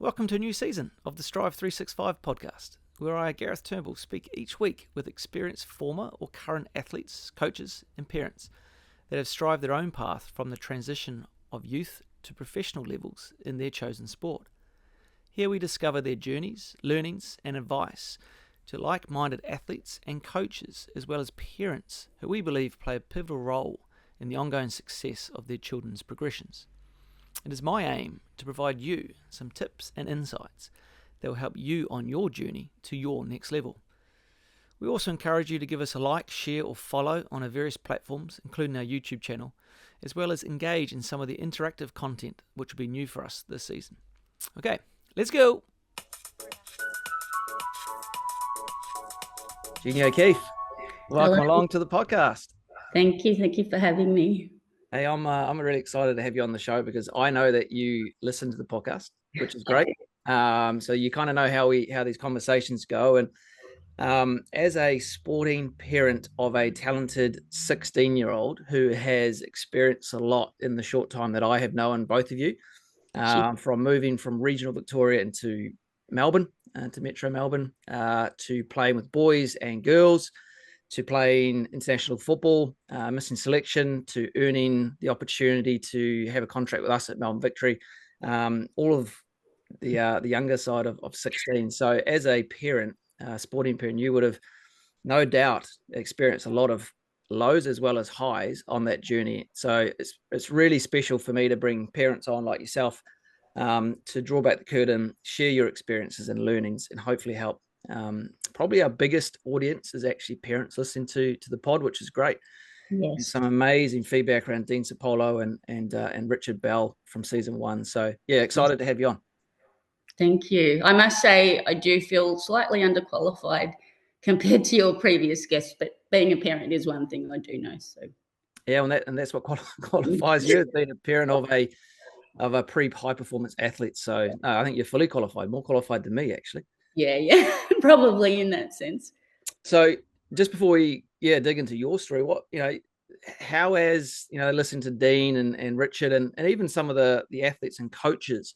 Welcome to a new season of the Strive 365 podcast, where I, Gareth Turnbull, speak each week with experienced former or current athletes, coaches and parents that have strived their own path from the transition of youth to professional levels in their chosen sport. Here we discover their journeys, learnings and advice to like-minded athletes and coaches, as well as parents who we believe play a pivotal role in the ongoing success of their children's progressions. It is my aim to provide you some tips and insights that will help you on your journey to your next level. We also encourage you to give us a like, share or follow on our various platforms, including our YouTube channel, as well as engage in some of the interactive content which will be new for us this season. Okay, let's go! Geni O'Keefe, welcome along to the podcast. Thank you for having me. Hey, I'm really excited to have you on the show because I know that you listen to the podcast, which is great. So you kind of know how these conversations go. And as a sporting parent of a talented 16-year-old who has experienced a lot in the short time that I have known both of you, from moving from regional Victoria into Melbourne, to Metro Melbourne, to playing with boys and girls, to playing international football, missing selection, to earning the opportunity to have a contract with us at Melbourne Victory, all of the younger side of 16. So as a parent, sporting parent, you would have no doubt experienced a lot of lows as well as highs on that journey. So it's really special for me to bring parents on like yourself to draw back the curtain, share your experiences and learnings, and hopefully help. Probably our biggest audience is actually parents listening to the pod, which is great. Yes. And some amazing feedback around Dean Sapolo and Richard Bell from season 1. So yeah, excited to have you on. Thank you. I must say I do feel slightly underqualified compared to your previous guests, but being a parent is one thing I do know. So yeah, and that's what qualifies you as being a parent of a pre-high performance athlete. So no, I think you're fully qualified, more qualified than me actually. Yeah, probably in that sense. So just before we dig into your story, how has listening to Dean and Richard and even some of the athletes and coaches,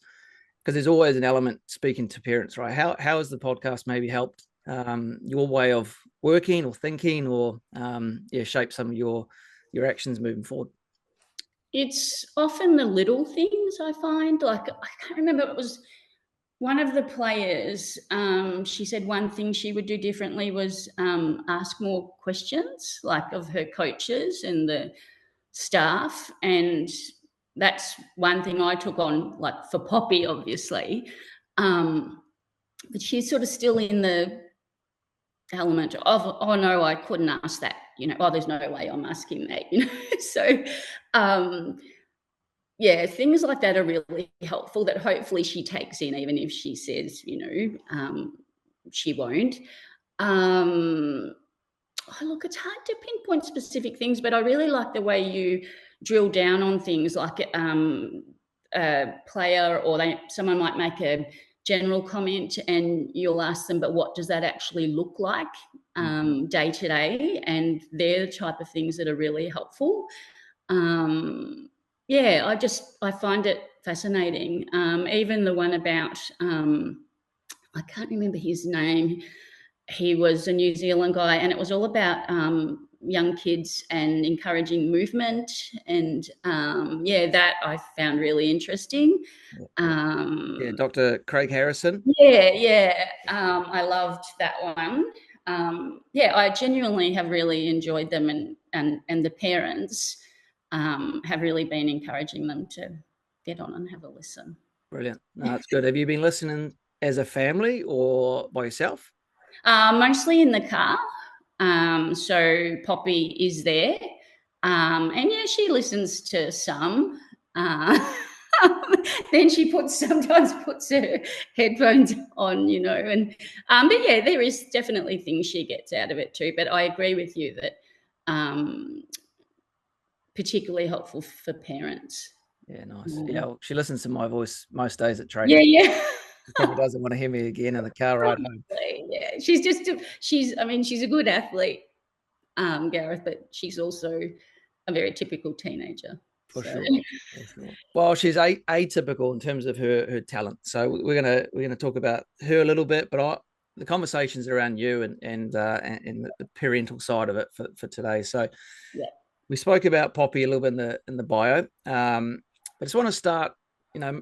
because there's always an element speaking to parents, right? How has the podcast maybe helped your way of working or thinking or shape some of your actions moving forward? It's often the little things I find. Like I can't remember, it was one of the players, she said one thing she would do differently was ask more questions, like of her coaches and the staff. And that's one thing I took on, like for Poppy, obviously. But she's sort of still in the element of, oh no, I couldn't ask that. There's no way I'm asking that. So yeah, things like that are really helpful that hopefully she takes in, even if she says, she won't. Look, it's hard to pinpoint specific things, but I really like the way you drill down on things like a player or someone might make a general comment and you'll ask them, but what does that actually look like day to day? And they're the type of things that are really helpful. I find it fascinating. Even the one about, I can't remember his name. He was a New Zealand guy and it was all about young kids and encouraging movement. And that I found really interesting. Dr. Craig Harrison. I loved that one. I genuinely have really enjoyed them and the parents have really been encouraging them to get on and have a listen. Brilliant. No, that's good. Have you been listening as a family or by yourself? Mostly in the car. So Poppy is there. And she listens to some. Then she sometimes puts her headphones on, and there is definitely things she gets out of it too. But I agree with you that particularly helpful for parents. Yeah, nice. Yeah, well, she listens to my voice most days at training. Yeah. She probably doesn't want to hear me again in the car ride home. Yeah, she's a good athlete, Gareth, but she's also a very typical teenager. For So. sure. For sure. Well, she's atypical in terms of her talent. So we're gonna talk about her a little bit, but the conversations around you and the parental side of it for today. So Yeah. we spoke about Poppy a little bit in the bio. I just want to start,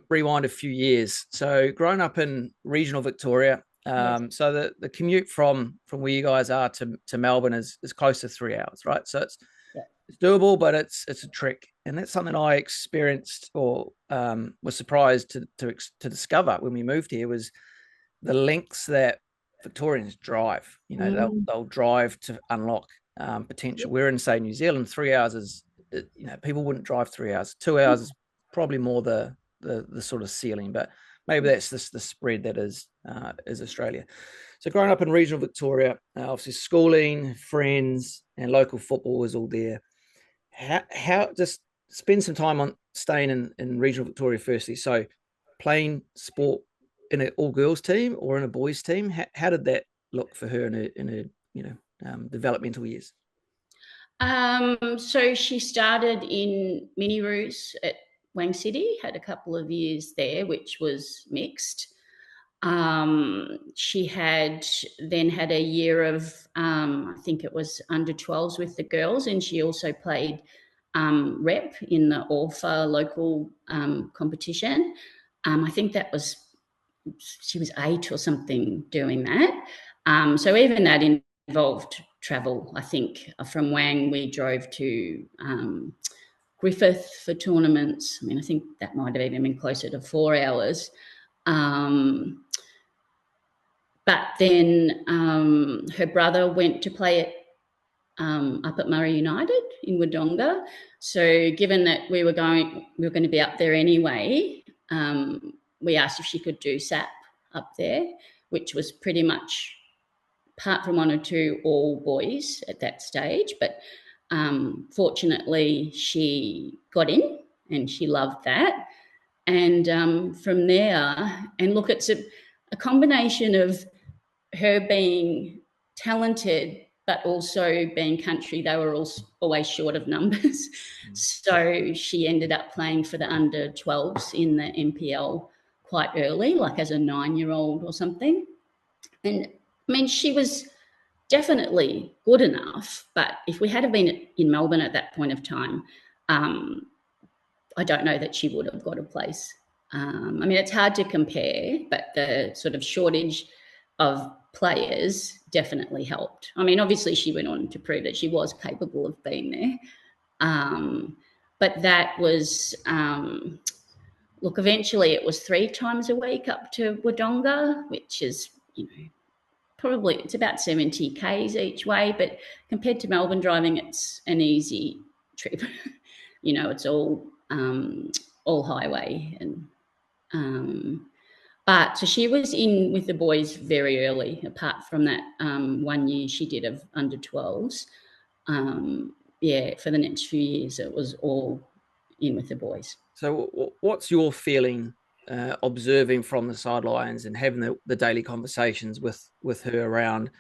rewind a few years. So growing up in regional Victoria, Yes. so the commute from where you guys are to Melbourne is close to 3 hours, right? So it's doable, but it's a trick, and that's something I experienced or was surprised to discover when we moved here was the lengths that Victorians drive. They'll drive to unlock potential. We're in, say, New Zealand. 3 hours is, people wouldn't drive 3 hours. 2 hours is probably more the sort of ceiling, but maybe that's just the spread that is Australia. So growing up in regional Victoria, obviously schooling, friends, and local football was all there. How just spend some time on staying in regional Victoria firstly. So playing sport in an all girls team or in a boys team. How did that look for her in her developmental years? So she started in Mini Roos at Wang City, had a couple of years there, which was mixed. She then had a year of, I think it was under 12s with the girls, and she also played rep in the Orpha local competition. I think she was 8 or something doing that. So even that involved travel. I think from Wang we drove to Griffith for tournaments. I mean, I think that might have even been closer to 4 hours. But then her brother went to play up at Murray United in Wodonga. So given that we were going to be up there anyway, we asked if she could do SAP up there, which was pretty much, apart from 1 or 2, all boys at that stage. But fortunately, she got in and she loved that. And from there, and look, it's a combination of her being talented, but also being country. They were always short of numbers. So she ended up playing for the under 12s in the NPL quite early, like as a 9-year-old or something. And I mean, she was definitely good enough, but if we had been in Melbourne at that point of time, I don't know that she would have got a place. I mean, it's hard to compare, but the sort of shortage of players definitely helped. I mean, obviously she went on to prove that she was capable of being there. But that was, look, eventually it was 3 times a week up to Wodonga, which is, probably it's about 70 Ks each way, but compared to Melbourne driving, it's an easy trip. It's all highway. And but so she was in with the boys very early, apart from that 1 year she did of under 12s. For the next few years it was all in with the boys. So what's your feeling observing from the sidelines and having the daily conversations with her around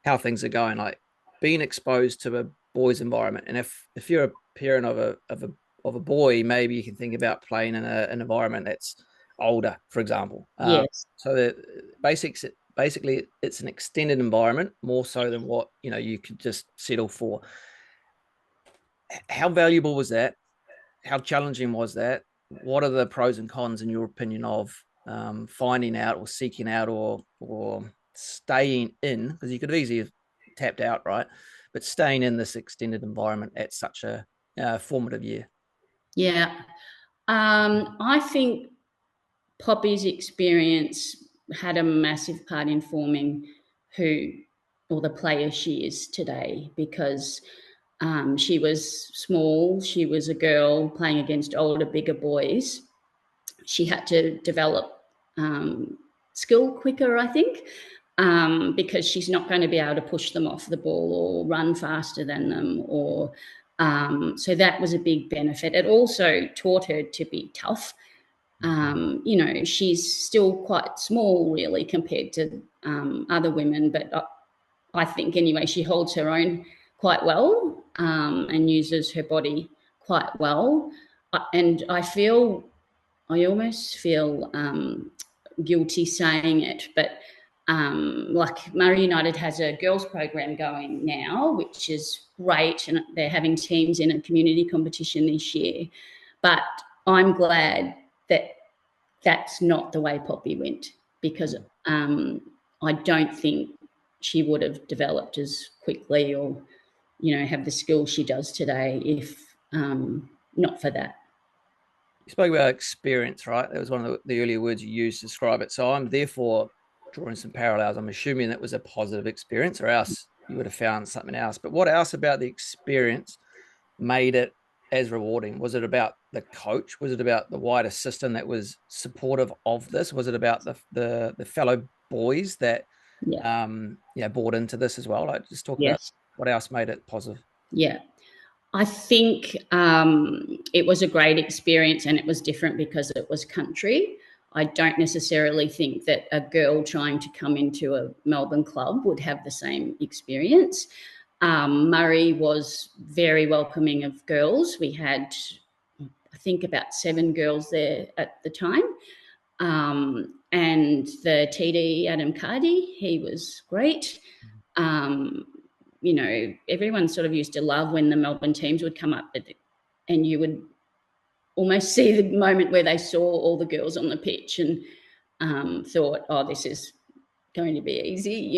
how things are going, like being exposed to a boys environment? And if you're a parent of a boy, maybe you can think about playing in an environment that's older, for example. Yes. So the basically it's an extended environment more so than what you could just settle for. How valuable was that? How challenging was that? What are the pros and cons, in your opinion, of finding out or seeking out or staying in? Because you could have easily tapped out, right? But staying in this extended environment at such a formative year. Yeah. I think Poppy's experience had a massive part in forming the player she is today, because she was small, she was a girl playing against older, bigger boys. She had to develop skill quicker, I think, because she's not going to be able to push them off the ball or run faster than them, or so that was a big benefit. It also taught her to be tough. She's still quite small, really, compared to other women, but I think anyway, she holds her own quite well and uses her body quite well. and I almost feel guilty saying it, but like Murray United has a girls program going now, which is great, and they're having teams in a community competition this year. But I'm glad that that's not the way Poppy went, because I don't think she would have developed as quickly or, have the skills she does today if not for that. You spoke about experience, right? That was one of the earlier words you used to describe it. So I'm therefore drawing some parallels. I'm assuming that was a positive experience, or else you would have found something else. But what else about the experience made it as rewarding? Was it about the coach? Was it about the wider system that was supportive of this? Was it about the fellow boys that bought into this as well? Like, just talk about what else made it positive. Yeah. I think it was a great experience, and it was different because it was country. I don't necessarily think that a girl trying to come into a Melbourne club would have the same experience. Murray was very welcoming of girls. We had, I think, about 7 girls there at the time. And the TD, Adam Cardi, he was great. Everyone sort of used to love when the Melbourne teams would come up and you would almost see the moment where they saw all the girls on the pitch and thought, oh, this is going to be easy,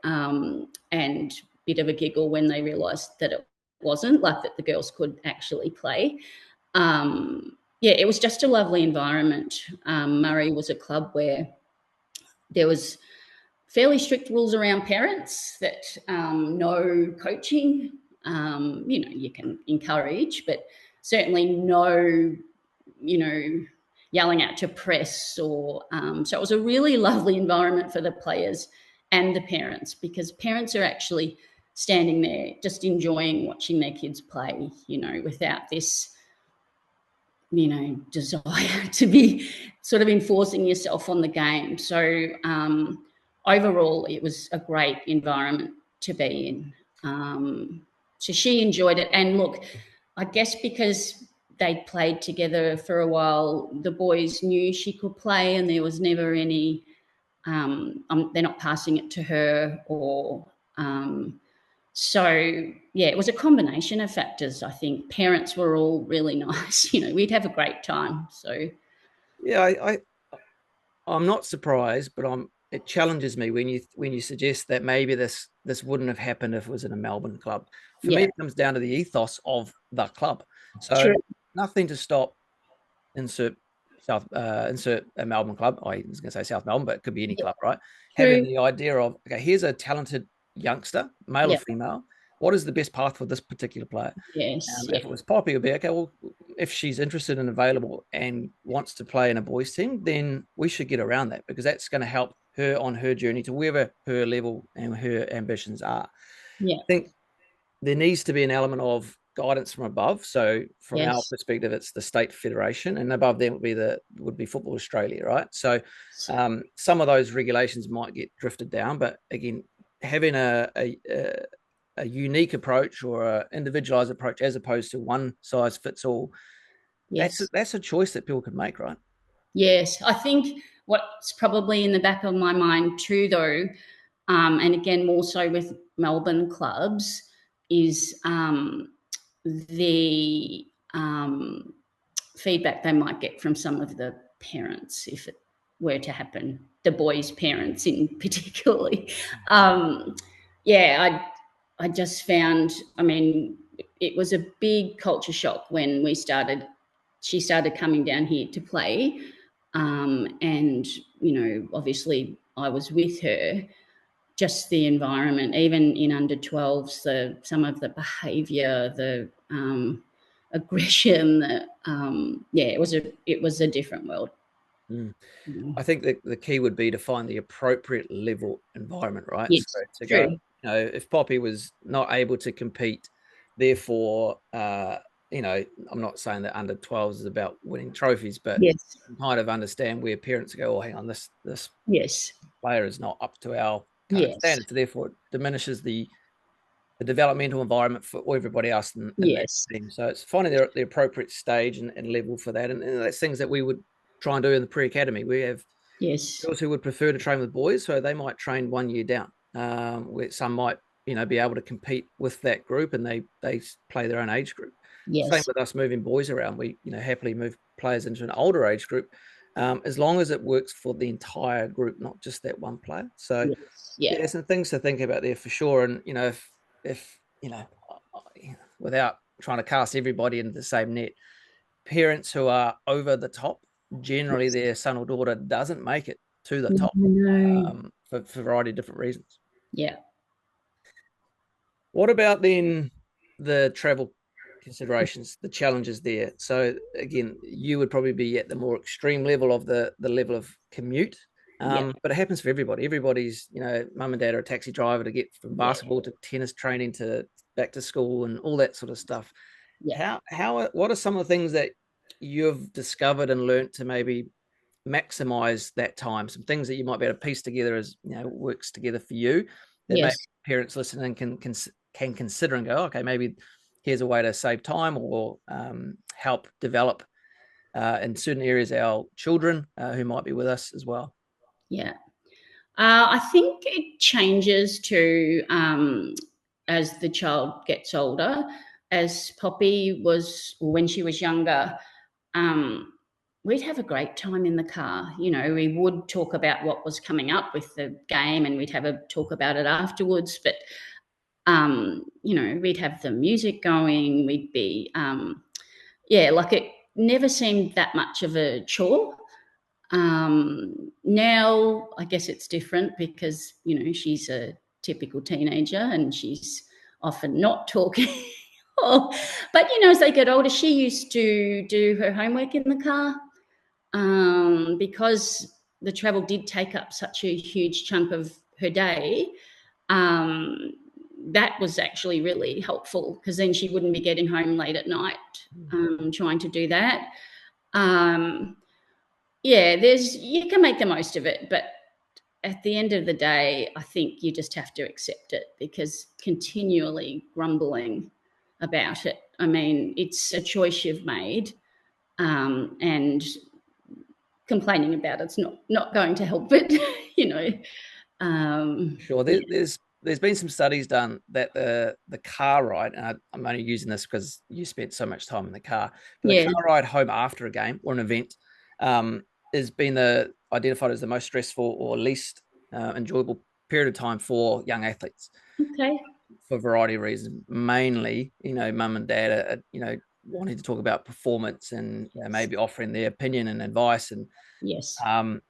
and bit of a giggle when they realised that it wasn't, like that the girls could actually play. It was just a lovely environment. Murray was a club where there was fairly strict rules around parents, that no coaching, you can encourage, but certainly no, yelling out to press or, so it was a really lovely environment for the players and the parents, because parents are actually standing there just enjoying watching their kids play, without this, desire to be sort of enforcing yourself on the game. So, overall, it was a great environment to be in. So she enjoyed it. And look, I guess because they'd played together for a while, the boys knew she could play, and there was never any, they're not passing it to her or, it was a combination of factors. I think parents were all really nice. We'd have a great time. So, yeah, I'm not surprised, but it challenges me when you suggest that maybe this wouldn't have happened if it was in a Melbourne club. For me, it comes down to the ethos of the club. So nothing to stop insert a Melbourne club. I was going to say South Melbourne, but it could be any club, right? Having the idea of, okay, here's a talented youngster, male or female. What is the best path for this particular player? Yes. If it was Poppy, it would be, okay, well, if she's interested and available and wants to play in a boys' team, then we should get around that, because that's going to help her on her journey to wherever her level and her ambitions are. Yeah. I think there needs to be an element of guidance from above. So from our perspective, it's the state federation, and above them would be Football Australia, right? So some of those regulations might get drifted down, but again, having a unique approach or an individualized approach as opposed to one size fits all, that's a choice that people can make, right? Yes, I think what's probably in the back of my mind too, though, and again more so with Melbourne clubs, is the feedback they might get from some of the parents if it were to happen, the boys' parents in particularly. I just found, it was a big culture shock when she started coming down here to play. And, obviously I was with her. Just the environment, even in under 12s, some of the behaviour, the aggression, it was a different world. I think the key would be to find the appropriate level environment, right? Yes, so to go, if Poppy was not able to compete, therefore, I'm not saying that under 12s is about winning trophies, but you kind of understand where parents go, oh, hang on, this player is not up to our standards, so therefore it diminishes the the developmental environment for everybody else in that Yes. team. So it's finding the appropriate stage and level for that. And that's things that we would try and do in the pre-academy. We have Yes. girls who would prefer to train with boys, so they might train 1 year down. Where some might, be able to compete with that group, and they play their own age group. Same Yes. with us moving boys around. We happily move players into an older age group, as long as it works for the entire group, not just that one player. So Yes. Yeah. yeah, some things to think about there for sure. And if without trying to cast everybody into the same net, parents who are over the top, generally Yes. their son or daughter doesn't make it to the No, top, no. for a variety of different reasons. Yeah. What about then the travel considerations, the challenges there? So again, you would probably be at the more extreme level of the level of commute, Yeah. but it happens for everybody. Everybody's, mum and dad are a taxi driver to get from Yeah. basketball to tennis training to back to school and all that sort of stuff. Yeah. What are some of the things that you've discovered and learnt to maybe maximize that time? Some things that you might be able to piece together as works together for you that maybe Yes. parents listening can consider and go, okay, maybe here's a way to save time or help develop in certain areas our children who might be with us as well. Yeah. I think it changes to as the child gets older. As Poppy was, when she was younger, um, we'd have a great time in the car. We would talk about what was coming up with the game, and we'd have a talk about it afterwards. But we'd have the music going. We'd be, like it never seemed that much of a chore. Now I guess it's different because she's a typical teenager and she's often not talking. But as they get older, she used to do her homework in the car, because the travel did take up such a huge chunk of her day. That was actually really helpful because then she wouldn't be getting home late at night trying to do that. You can make the most of it, but at the end of the day, I think you just have to accept it, because continually grumbling about it, I mean, it's a choice you've made, and complaining about it's not going to help it, Sure. There's been some studies done that the car ride, and I'm only using this because you spent so much time in the car, but the Yeah. car ride home after a game or an event has been identified as the most stressful or least enjoyable period of time for young athletes Okay. for a variety of reasons. Mainly, mum and dad are wanting to talk about performance and maybe offering their opinion and advice, and Yes.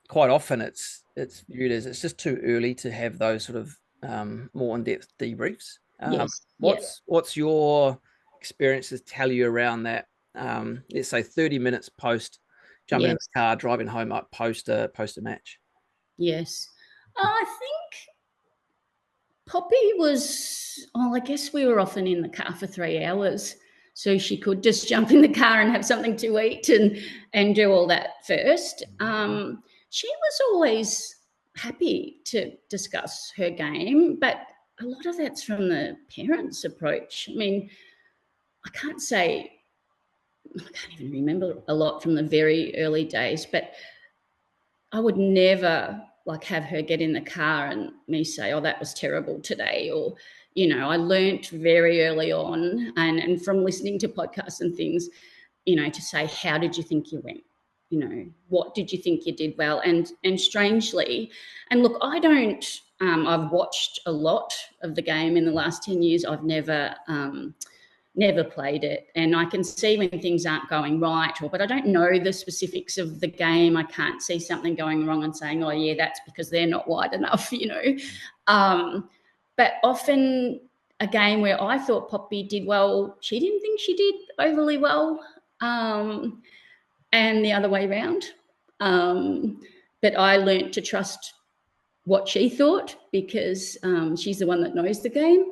quite often it's viewed as it's just too early to have those sort of more in-depth debriefs. Yes. Yeah. What's your experiences tell you around that? Let's say 30 minutes post jumping in Yes. the car, driving home up post a match. Yes. I think Poppy was, I guess we were often in the car for 3 hours. So she could just jump in the car and have something to eat and do all that first. She was always happy to discuss her game, but a lot of that's from the parents' approach. I mean, I can't even remember a lot from the very early days, but I would never have her get in the car and me say, oh, that was terrible today. Or, I learnt very early on and from listening to podcasts and things, to say, how did you think you went? What did you think you did well? And strangely, and look, I don't, I've watched a lot of the game in the last 10 years. I've never played it, and I can see when things aren't going right, but I don't know the specifics of the game. I can't see something going wrong and saying, oh yeah, that's because they're not wide enough, but often a game where I thought Poppy did well, she didn't think she did overly well, and the other way around. But I learnt to trust what she thought, because she's the one that knows the game.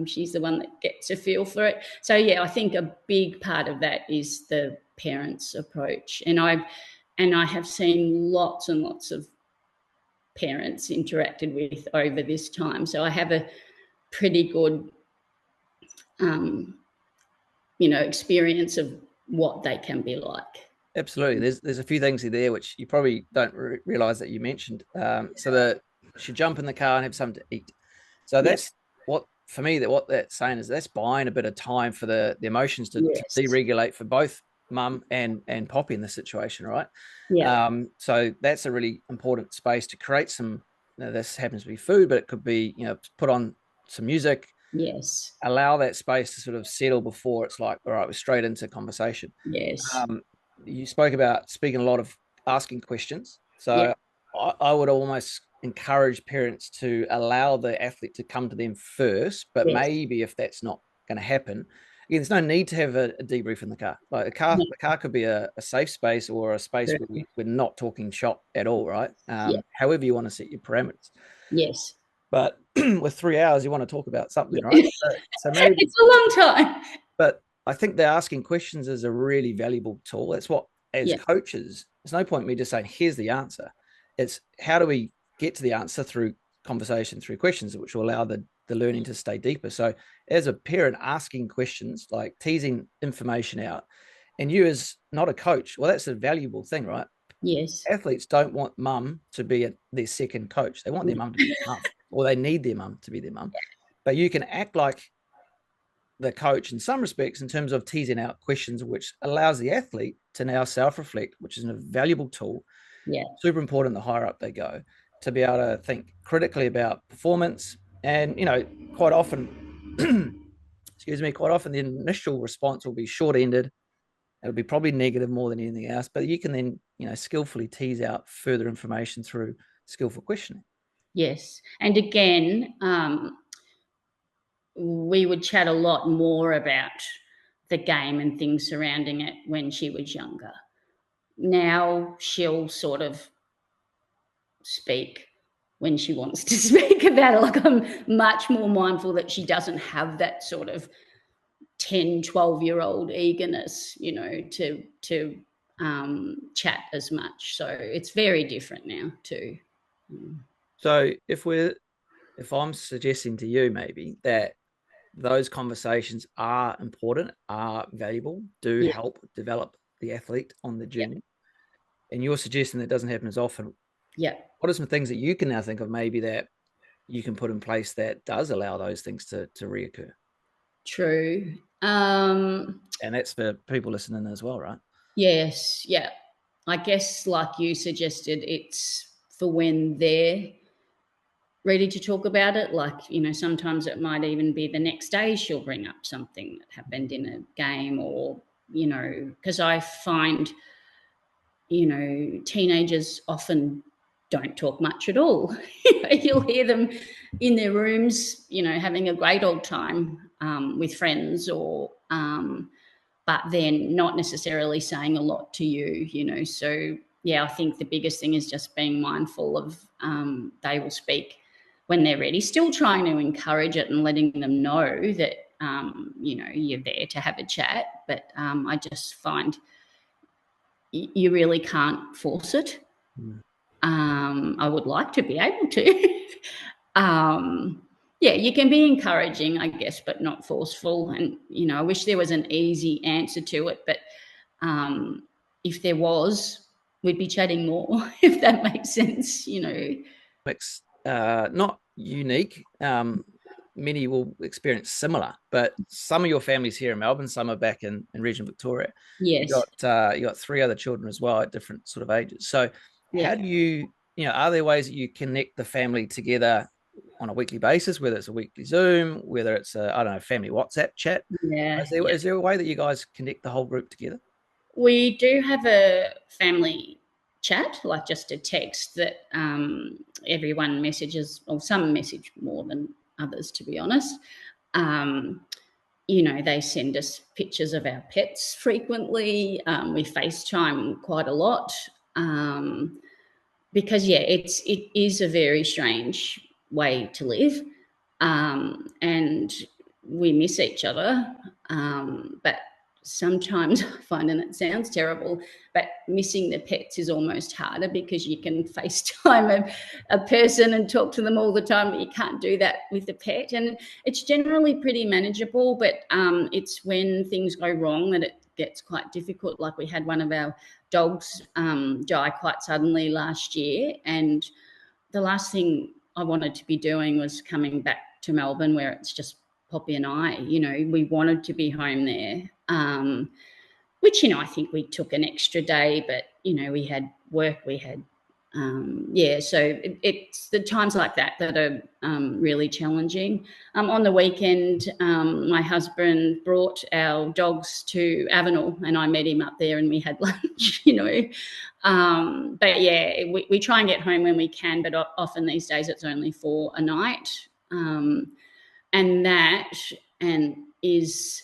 She's the one that gets a feel for it. So, yeah, I think a big part of that is the parents' approach. And I have seen lots and lots of parents interacted with over this time. So I have a pretty good experience of what they can be like. Absolutely. There's a few things there which you probably don't realize that you mentioned. So that should jump in the car and have something to eat. So that's what, for me, what that's saying is that's buying a bit of time for the emotions to deregulate for both mum and Poppy in this situation, right? Yeah. So that's a really important space to create some. This happens to be food, but it could be, put on some music. Yes. Allow that space to sort of settle before it's like, all right, we're straight into conversation. Yes. You spoke about speaking a lot of asking questions. So I would almost encourage parents to allow the athlete to come to them first, but maybe if that's not going to happen, again, there's no need to have a debrief in the car. Like the car could be a safe space or a space where we're not talking shop at all, right? However you want to set your parameters. Yes. But with 3 hours, you want to talk about something, right? So maybe it's a long time. But I think the asking questions is a really valuable tool. That's what, as coaches, there's no point in me just saying, here's the answer. It's how do we get to the answer through conversation, through questions, which will allow the learning to stay deeper. So as a parent, asking questions, like teasing information out, and you as not a coach, well, that's a valuable thing, right? Yes. Athletes don't want mum to be their second coach. They want their mum to be their mum, or they need their mum to be their mum. But you can act like the coach in some respects in terms of teasing out questions, which allows the athlete to now self-reflect, which is a valuable tool. Super important the higher up they go, to be able to think critically about performance. And quite often quite often the initial response will be short-ended. It'll be probably negative more than anything else, but you can then skillfully tease out further information through skillful questioning. Yes. And again, we would chat a lot more about the game and things surrounding it when she was younger. Now she'll sort of speak when she wants to speak about it. Like, I'm much more mindful that she doesn't have that sort of 10, 12-year-old eagerness, to chat as much. So it's very different now too. So if I'm suggesting to you maybe that those conversations are important, are valuable, do help develop the athlete on the journey, and you're suggesting that doesn't happen as often, what are some things that you can now think of maybe that you can put in place that does allow those things to reoccur? True. And that's for people listening as well, right? Yes. Yeah. I guess, like you suggested, it's for when they're ready to talk about it. Like, sometimes it might even be the next day she'll bring up something that happened in a game, or, because I find, teenagers often don't talk much at all. You'll hear them in their rooms, having a great old time with friends, or but then not necessarily saying a lot to you, So, I think the biggest thing is just being mindful of they will speak when they're ready, still trying to encourage it and letting them know that, you're there to have a chat. But I just find you really can't force it. I would like to be able to. You can be encouraging, I guess, but not forceful. And, I wish there was an easy answer to it. But if there was, we'd be chatting more, if that makes sense, It's not unique. Many will experience similar, but some of your families here in Melbourne, some are back in regional Victoria. Yes. You got 3 other children as well at different sort of ages. So how do you, are there ways that you connect the family together on a weekly basis, whether it's a weekly Zoom, whether it's a, family WhatsApp chat? Is there a way that you guys connect the whole group together? We do have a family chat, like just a text that everyone messages, or some message more than others, to be honest. They send us pictures of our pets frequently. We FaceTime quite a lot because, it is a very strange way to live, and we miss each other. But sometimes I find, and it sounds terrible, but missing the pets is almost harder because you can FaceTime a person and talk to them all the time, but you can't do that with the pet. And it's generally pretty manageable, but it's when things go wrong that it gets quite difficult. Like we had one of our dogs die quite suddenly last year, and the last thing I wanted to be doing was coming back to Melbourne where it's just Poppy and I. We wanted to be home there, which, I think we took an extra day, but, we had work, we had, so it's the times like that are really challenging. On the weekend, my husband brought our dogs to Avenel and I met him up there and we had lunch, but yeah, we try and get home when we can, but often these days it's only for a night. And that is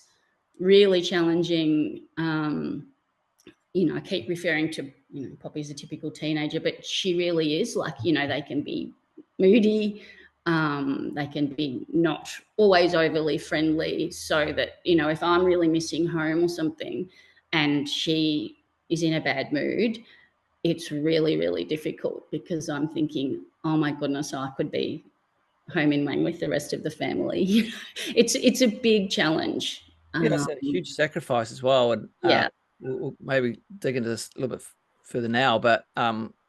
really challenging. I keep referring to, Poppy's a typical teenager, but she really is. Like, they can be moody, they can be not always overly friendly, so that, if I'm really missing home or something and she is in a bad mood, it's really, really difficult because I'm thinking, oh my goodness, I could be home in Wang with the rest of the family. It's a big challenge. Yeah, it's a huge sacrifice as well. And Yeah. We'll maybe dig into this a little bit further now, but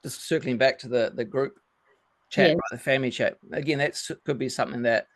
just circling back to the group chat, Yes. right, the family chat. Again, that could be something that,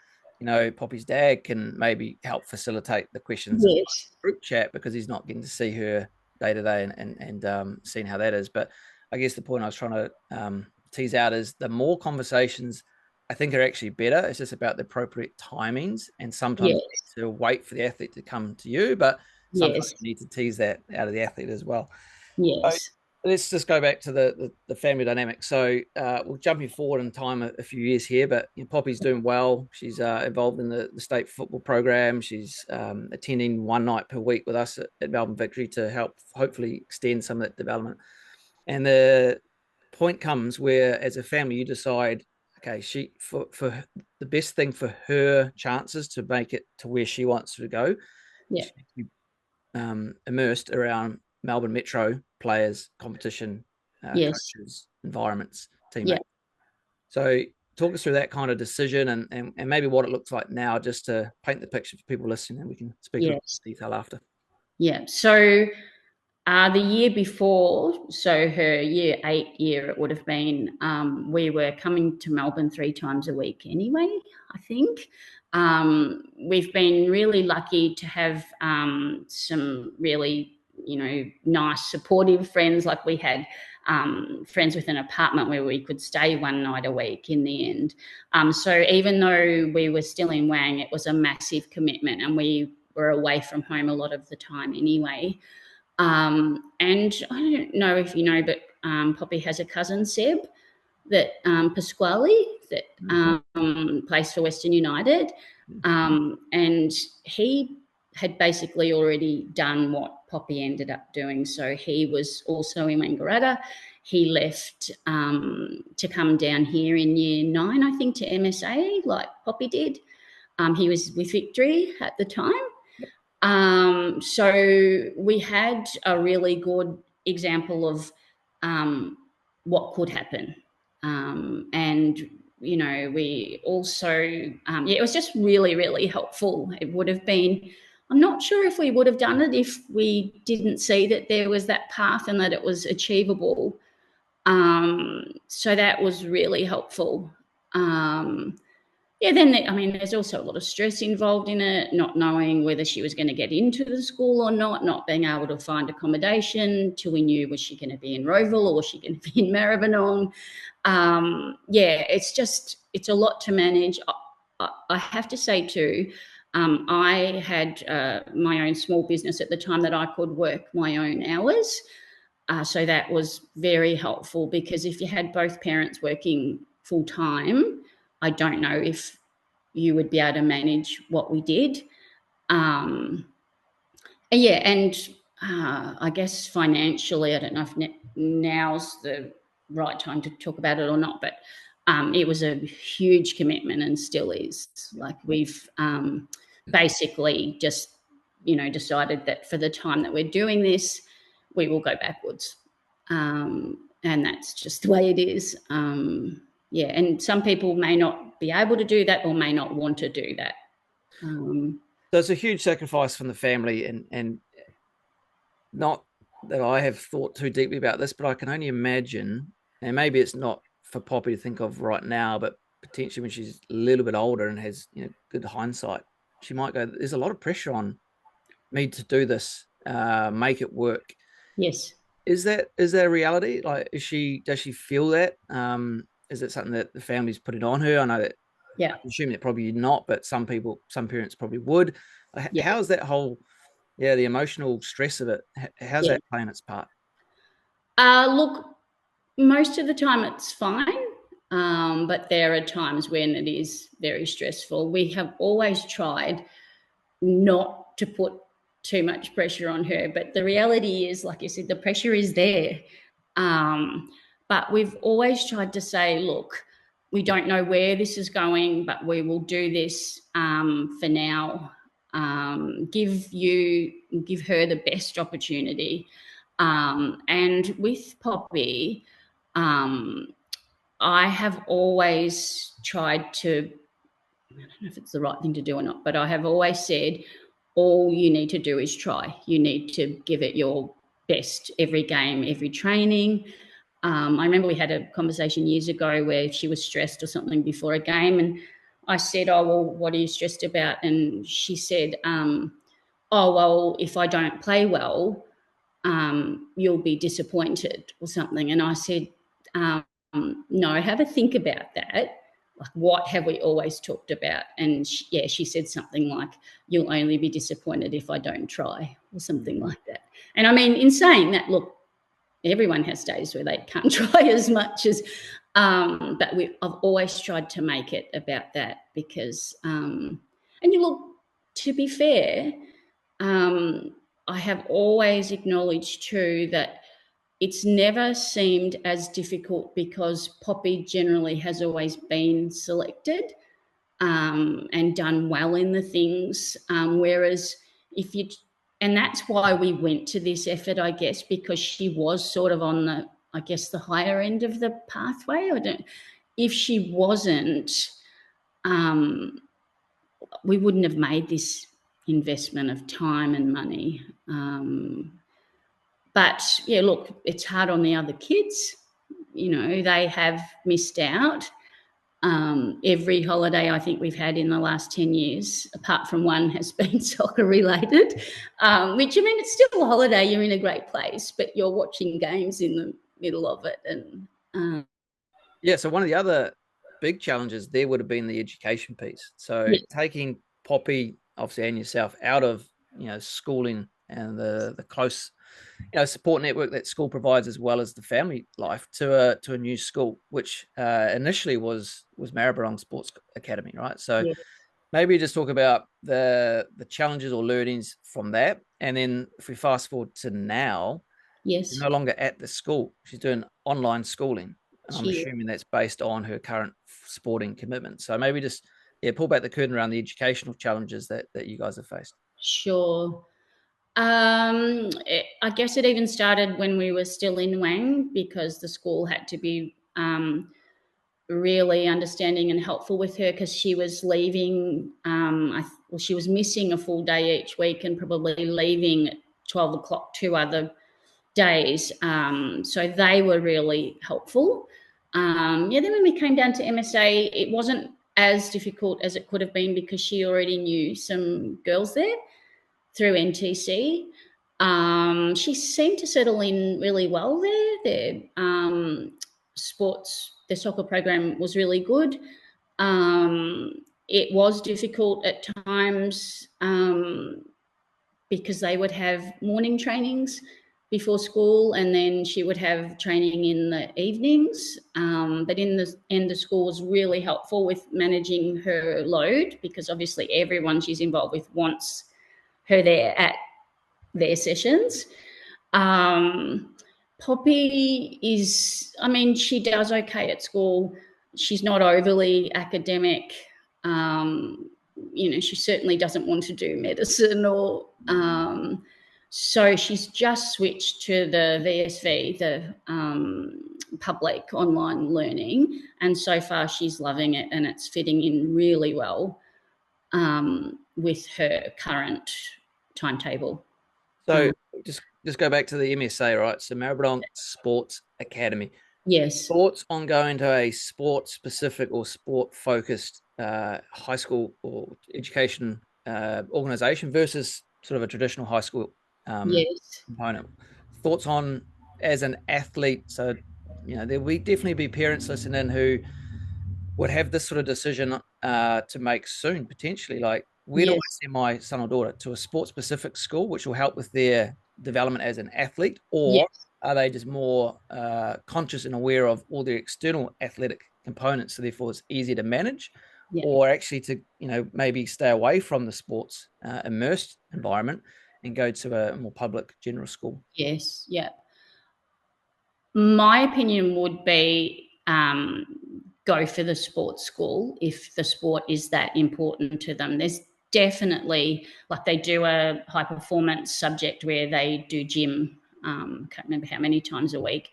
Poppy's dad can maybe help facilitate the questions in Yes. the group chat because he's not getting to see her day to day and seeing how that is. But I guess the point I was trying to tease out is the more conversations I think are actually better. It's just about the appropriate timings, and sometimes Yes. you need to wait for the athlete to come to you, but sometimes Yes. you need to tease that out of the athlete as well. So Yes. let's just go back to the family dynamic. So we're jumping forward in time a few years here, but Poppy's doing well. She's involved in the state football program. She's attending one night per week with us at Melbourne Victory to help hopefully extend some of that development. And the point comes where, as a family, you decide, okay, for the best thing for her chances to make it to where she wants to go, Yeah. she needs to be immersed around Melbourne Metro players, competition, Yes. coaches, environments, teammates. Yeah. So talk us through that kind of decision and maybe what it looks like now, just to paint the picture for people listening, and we can speak in detail after. Yeah. So the year before, so her year 8 year, it would have been, we were coming to Melbourne 3 times a week anyway, I think. We've been really lucky to have some really, nice, supportive friends. Like we had friends with an apartment where we could stay one night a week in the end. So even though we were still in Wang, it was a massive commitment and we were away from home a lot of the time anyway. And I don't know if you know, but Poppy has a cousin, Seb, that Pasquale, that plays for Western United. And he had basically already done what Poppy ended up doing. So he was also in Wangaratta. He left to come down here in year 9, I think, to MSA, like Poppy did. He was with Victory at the time. So we had a really good example of what could happen. And, we also, it was just really, really helpful. It would have been, I'm not sure if we would have done it if we didn't see that there was that path and that it was achievable. So that was really helpful. Then, there's also a lot of stress involved in it, not knowing whether she was going to get into the school or not being able to find accommodation till we knew, was she going to be in Roeville or was she going to be in Maribyrnong? It's a lot to manage. I have to say too, I had my own small business at the time that I could work my own hours. So that was very helpful, because if you had both parents working full time, I don't know if you would be able to manage what we did. And I guess financially, I don't know if now's the right time to talk about it or not, but it was a huge commitment and still is. Like we've basically just decided that for the time that we're doing this, we will go backwards. And that's just the way it is. And some people may not be able to do that or may not want to do that. So it's a huge sacrifice from the family, and not that I have thought too deeply about this, but I can only imagine, and maybe it's not for Poppy to think of right now, but potentially when she's a little bit older and has good hindsight, she might go, there's a lot of pressure on me to do this, make it work. Yes. Is that a reality? Like, does she feel that? Is it something that the family's put it on her? I know that. Yeah. I'm assuming that probably not, but some parents probably would. How is that whole, the emotional stress of it? How's that playing its part? Look, most of the time it's fine, but there are times when it is very stressful. We have always tried not to put too much pressure on her, but the reality is, like you said, the pressure is there. But we've always tried to say, look, we don't know where this is going, but we will do this for now. Give her the best opportunity. And with Poppy, I have always tried to, I don't know if it's the right thing to do or not, but I have always said, all you need to do is try. You need to give it your best every game, every training. I remember we had a conversation years ago where she was stressed or something before a game, and I said, oh, well, what are you stressed about? And she said, oh, well, if I don't play well, you'll be disappointed or something. And I said, no, have a think about that. Like, what have we always talked about? And she said something like, you'll only be disappointed if I don't try, or something like that. And I mean, in saying that, look, everyone has days where they can't try as much as, but I've always tried to make it about that because, and you look, to be fair, I have always acknowledged too that it's never seemed as difficult because Poppy generally has always been selected and done well in the things. Whereas and that's why we went to this effort, I guess, because she was sort of on the higher end of the pathway. If she wasn't, we wouldn't have made this investment of time and money. But yeah, look, it's hard on the other kids. They have missed out. Every holiday I think we've had in the last 10 years, apart from one, has been soccer related, which, I mean, it's still a holiday. You're in a great place, but you're watching games in the middle of it. And so one of the other big challenges there would have been the education piece. So taking Poppy, obviously, and yourself out of, schooling and the close support network that school provides, as well as the family life, to a new school, which initially was Maribyrnong Sports Academy, right? So maybe just talk about the challenges or learnings from that, and then if we fast forward to now, she's no longer at the school; she's doing online schooling. And I'm assuming that's based on her current sporting commitment. So maybe just pull back the curtain around the educational challenges that you guys have faced. Sure. I guess it even started when we were still in Wang, because the school had to be really understanding and helpful with her, because she was leaving, she was missing a full day each week and probably leaving at 12 o'clock 2 other days. So they were really helpful. Then when we came down to MSA, it wasn't as difficult as it could have been because she already knew some girls there through NTC. She seemed to settle in really well there. Their soccer program was really good. It was difficult at times because they would have morning trainings before school, and then she would have training in the evenings. But in the end, the school was really helpful with managing her load, because obviously everyone she's involved with wants her there at their sessions. Poppy is, I mean, she does okay at school. She's not overly academic. she certainly doesn't want to do medicine or so she's just switched to the VSV, the public online learning, and so far she's loving it and it's fitting in really well with her current timetable. So just go back to the MSA, right? So Maribyrnong Sports Academy. Yes. Thoughts on going to a sport-specific or sport-focused high school or education organisation versus sort of a traditional high school component? Thoughts on as an athlete? So, there will definitely be parents listening in who would have this sort of decision to make soon, potentially. Like, where do I send my son or daughter? To a sport-specific school, which will help with their development as an athlete, or are they just more conscious and aware of all their external athletic components, so therefore it's easier to manage, or actually to maybe stay away from the sports immersed environment and go to a more public general school? Yes, yeah. My opinion would be go for the sports school if the sport is that important to them. There's definitely, like, they do a high performance subject where they do gym. Can't remember how many times a week.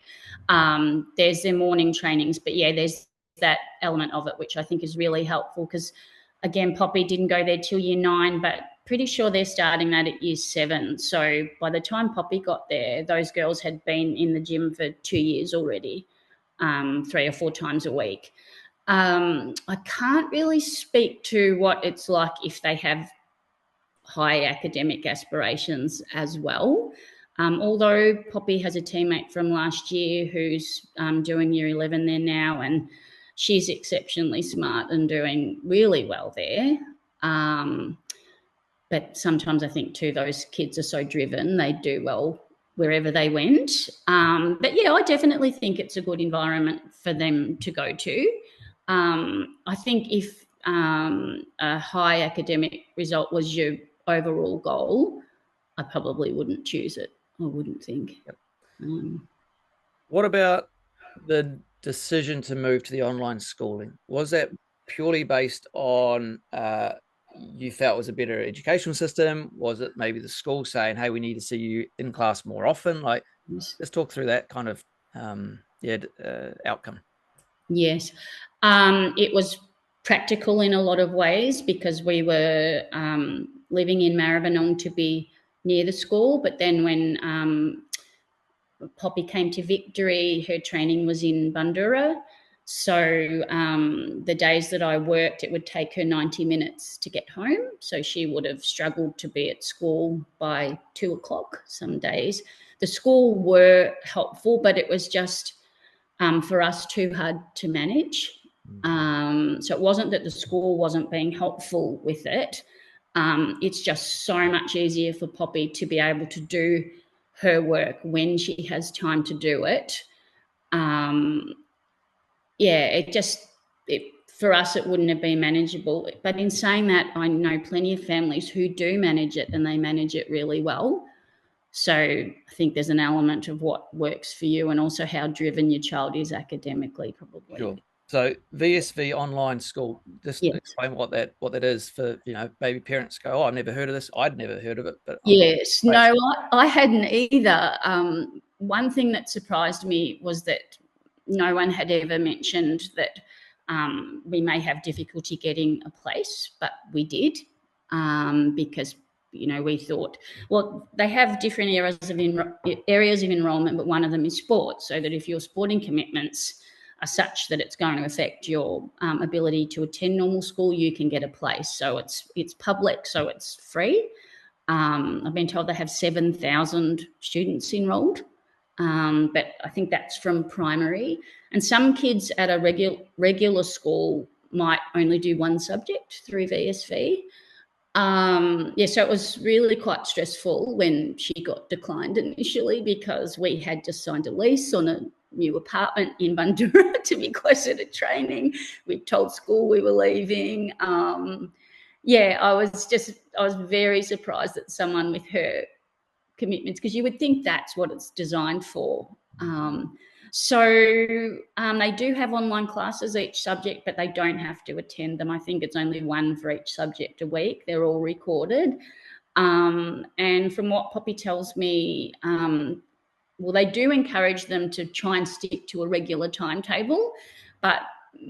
There's their morning trainings, but there's that element of it which I think is really helpful, because again, Poppy didn't go there till year 9, but pretty sure they're starting that at year 7. So by the time Poppy got there, those girls had been in the gym for 2 years already, 3 or 4 times a week. I can't really speak to what it's like if they have high academic aspirations as well. Although Poppy has a teammate from last year who's doing year 11 there now, and she's exceptionally smart and doing really well there. But sometimes I think too, those kids are so driven, they do well wherever they went. But I definitely think it's a good environment for them to go to. I think if a high academic result was your overall goal, I probably wouldn't choose it. I wouldn't think. What about the decision to move to the online schooling? Was that purely based on you felt was a better educational system? Was it maybe the school saying, hey, we need to see you in class more often? Like, let's talk through that kind of outcome. Yes. It was practical in a lot of ways, because we were living in Maribyrnong to be near the school, but then when Poppy came to Victory, her training was in Bundoora. So the days that I worked, it would take her 90 minutes to get home. So she would have struggled to be at school by 2 o'clock some days. The school were helpful, but it was just for us too hard to manage. So it wasn't that the school wasn't being helpful with it. It's just so much easier for Poppy to be able to do her work when she has time to do it. For us, it wouldn't have been manageable. But in saying that, I know plenty of families who do manage it, and they manage it really well. So I think there's an element of what works for you, and also how driven your child is academically, probably. Sure. So VSV online school, just explain what that is for, maybe parents go, oh, I've never heard of this. I'd never heard of it. But no, I hadn't either. One thing that surprised me was that no one had ever mentioned that we may have difficulty getting a place, but we did, because we thought, well, they have different areas of enrolment, but one of them is sport, so that if your sporting commitments are such that it's going to affect your ability to attend normal school, you can get a place. So it's public, so it's free. I've been told they have 7,000 students enrolled, but I think that's from primary. And some kids at a regular school might only do one subject through VSV. So it was really quite stressful when she got declined initially, because we had just signed a lease on a new apartment in Bundoora to be closer to training. We told school we were leaving. I was very surprised that someone with her commitments, because you would think that's what it's designed for. So they do have online classes each subject, but they don't have to attend them. I think it's only one for each subject a week. They're all recorded. And from what Poppy tells me, well, they do encourage them to try and stick to a regular timetable, but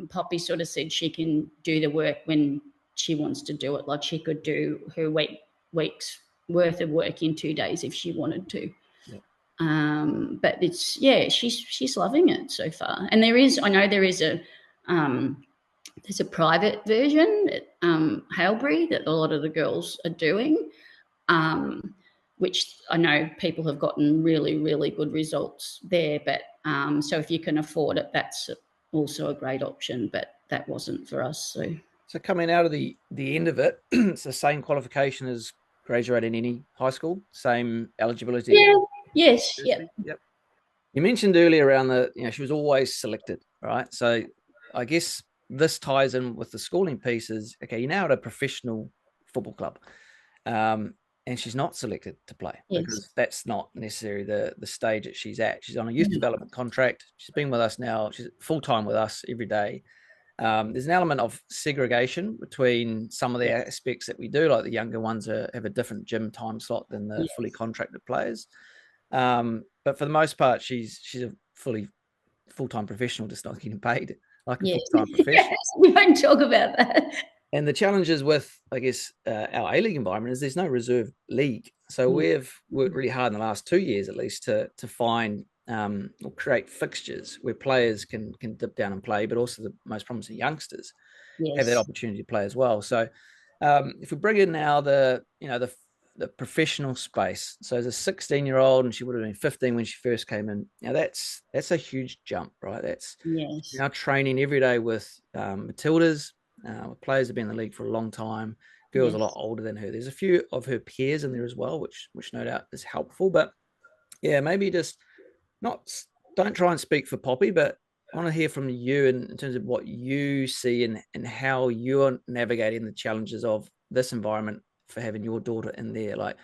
Poppy sort of said she can do the work when she wants to do it. Like she could do her week's worth of work in 2 days if she wanted to. Yeah. But it's, yeah, she's loving it so far. And I know there is there's a private version at Hailbury that a lot of the girls are doing, which I know people have gotten really, really good results there. But so if you can afford it, that's also a great option. But that wasn't for us. So coming out of the end of it, it's the same qualification as graduating any high school, same eligibility. Yeah. Yes. Yep. You mentioned earlier around she was always selected, right? So I guess this ties in with the schooling pieces. Okay, you're now at a professional football club, and she's not selected to play because that's not necessarily the stage that she's at. She's on a youth development contract. She's been with us now. She's full-time with us every day. There's an element of segregation between some of the aspects that we do, like the younger ones have a different gym time slot than the fully contracted players. But for the most part, she's a full-time professional, just not getting paid like a full-time professional. We won't talk about that. And the challenges with, I guess, our A-League environment is there's no reserve league. So we've worked really hard in the last 2 years, at least, to find or create fixtures where players can dip down and play, but also the most promising youngsters have that opportunity to play as well. So if we bring in now the professional space, so as a 16-year-old, and she would have been 15 when she first came in. Now that's a huge jump, right? That's now training every day with Matildas. Players have been in the league for a long time. Girls a lot older than her. There's a few of her peers in there as well, which no doubt is helpful. But yeah, maybe just don't try and speak for Poppy, but I want to hear from you in terms of what you see and how you're navigating the challenges of this environment for having your daughter in there. Like,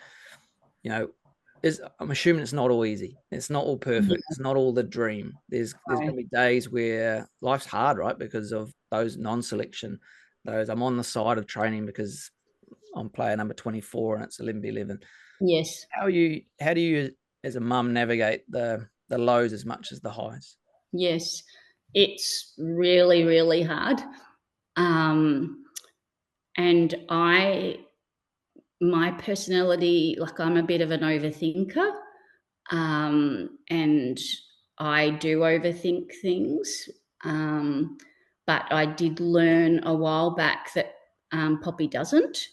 I'm assuming it's not all easy. It's not all perfect. It's not all the dream. There's going to be days where life's hard, right? Because of those non-selection, those I'm on the side of training because I'm player number 24 and it's 11v11. Yes. How do you as a mum navigate the lows as much as the highs? Yes, it's really, really hard. And my personality, like I'm a bit of an overthinker, and I do overthink things. But I did learn a while back that Poppy doesn't.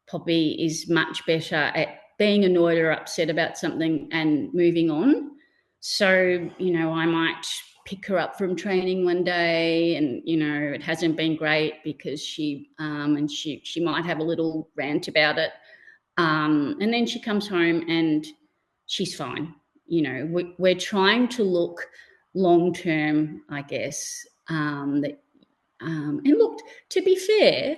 Poppy is much better at being annoyed or upset about something and moving on. So, I might pick her up from training one day and, it hasn't been great because she might have a little rant about it. And then she comes home and she's fine. We're trying to look long-term, I guess. And look, to be fair,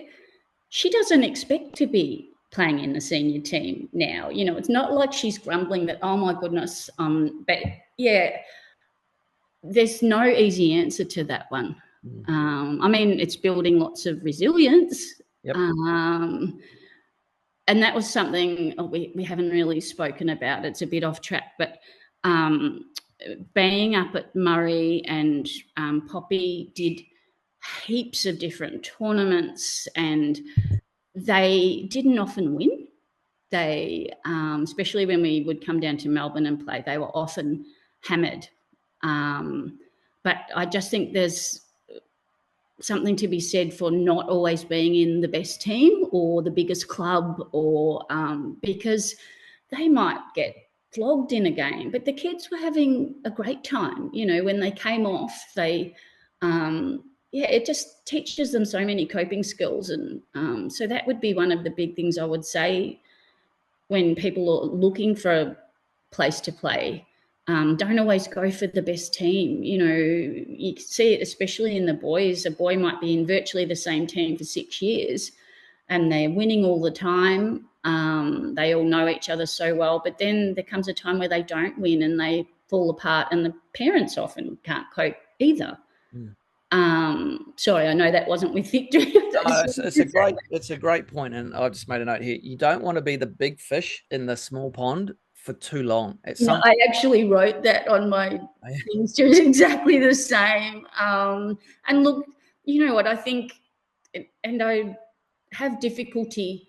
she doesn't expect to be playing in the senior team now. It's not like she's grumbling that, oh my goodness. But yeah, there's no easy answer to that one. It's building lots of resilience. Yep. And that was something we haven't really spoken about. It's a bit off track, but being up at Murray and Poppy did heaps of different tournaments and they didn't often win. They, especially when we would come down to Melbourne and play, they were often hammered. But I just think there's something to be said for not always being in the best team or the biggest club, or because they might get flogged in a game, but the kids were having a great time. When they came off, they it just teaches them so many coping skills. And so that would be one of the big things I would say when people are looking for a place to play. Don't always go for the best team. You see it especially in the boys. A boy might be in virtually the same team for 6 years and they're winning all the time. They all know each other so well, but then there comes a time where they don't win and they fall apart, and the parents often can't cope either. Sorry, I know that wasn't with Victory. No, it's a great point, and I've just made a note here. You don't want to be the big fish in the small pond for too long. I actually wrote that on my things too. It's exactly the same. And look, you know what, I think, and I have difficulty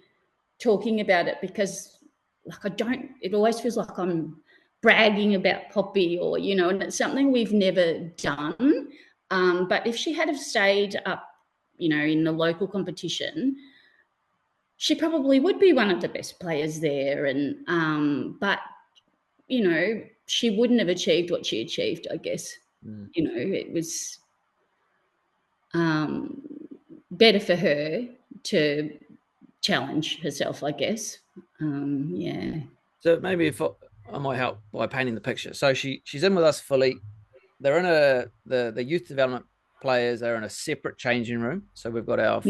talking about it because, like, it always feels like I'm bragging about Poppy, or, you know, and it's something we've never done. But if she had have stayed up, you know, in the local competition, she probably would be one of the best players there. And but, you know, she wouldn't have achieved what she achieved, I guess. You know, it was better for her to challenge herself, I guess. Yeah. So maybe if I might help by painting the picture. So she's in with us fully. They're in the youth development players. They're in a separate changing room. So we've got our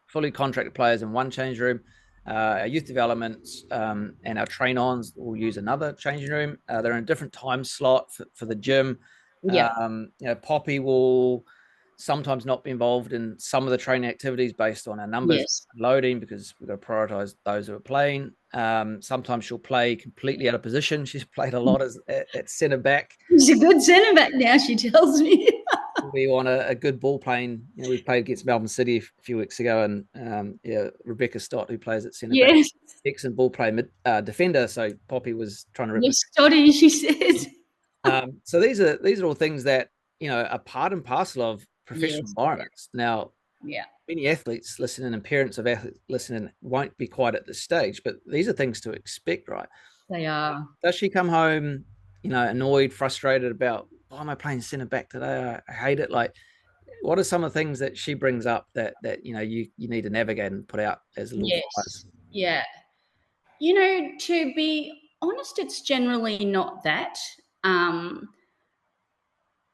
fully contracted players in one change room. Our youth developments and our train-ons will use another changing room. They're in a different time slot for the gym. Yeah. You know, Poppy will sometimes not be involved in some of the training activities based on our numbers loading, because we've got to prioritize those who are playing. Sometimes she'll play completely out of position. She's played a lot at centre back. She's a good centre back now, she tells me. We want a good ball playing. You know, we played against Melbourne City a few weeks ago, and Rebecca Stott, who plays at centre back, excellent ball play defender. So Poppy was trying to replicate. Stotty, she says. So these are all things that, you know, are part and parcel of professional environments. Now, many athletes listening and parents of athletes listening won't be quite at this stage, but these are things to expect, right? They are. Does she come home, you know, annoyed, frustrated about, why am I playing centre back today? I hate it. Like, what are some of the things that she brings up that you know you need to navigate and put out as a little fires? Yeah. You know, to be honest, it's generally not that.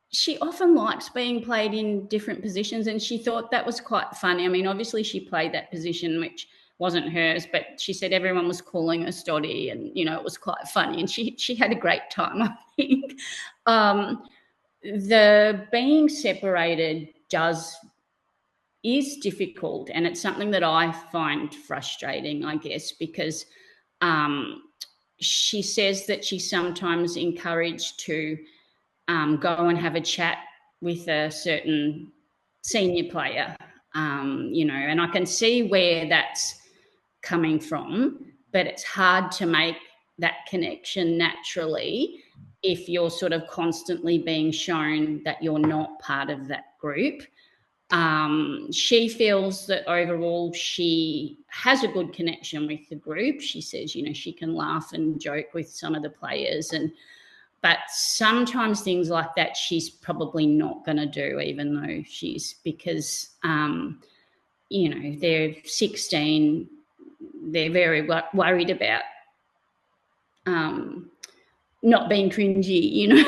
She often likes being played in different positions, and she thought that was quite funny. I mean, obviously she played that position, which wasn't hers, but she said everyone was calling her Stoddy, and, you know, it was quite funny, and she had a great time, I think. The being separated is difficult, and it's something that I find frustrating, I guess, because she says that she's sometimes encouraged to go and have a chat with a certain senior player, you know, and I can see where that's coming from, but it's hard to make that connection naturally if you're sort of constantly being shown that you're not part of that group. She feels that overall she has a good connection with the group. She says, you know, she can laugh and joke with some of the players, but sometimes things like that she's probably not going to do, even though because, you know, they're 16, they're very worried about not being cringy, you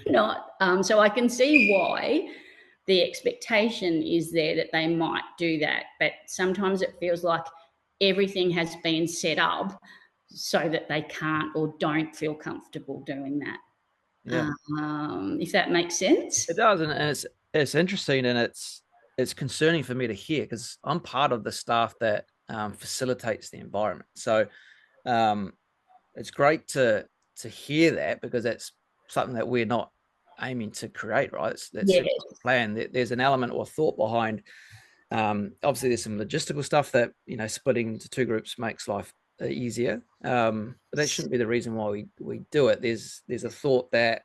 know, so I can see why the expectation is there that they might do that, but sometimes it feels like everything has been set up so that they can't or don't feel comfortable doing that. Yeah. If that makes sense. It does, and it's interesting, and it's concerning for me to hear, because I'm part of the staff that facilitates the environment. So it's great to hear that, because that's something that we're not aiming to create, right? That's the plan. There's an element or thought behind. Obviously, there's some logistical stuff that, you know, splitting into two groups makes life easier, but that shouldn't be the reason why we do it. There's a thought that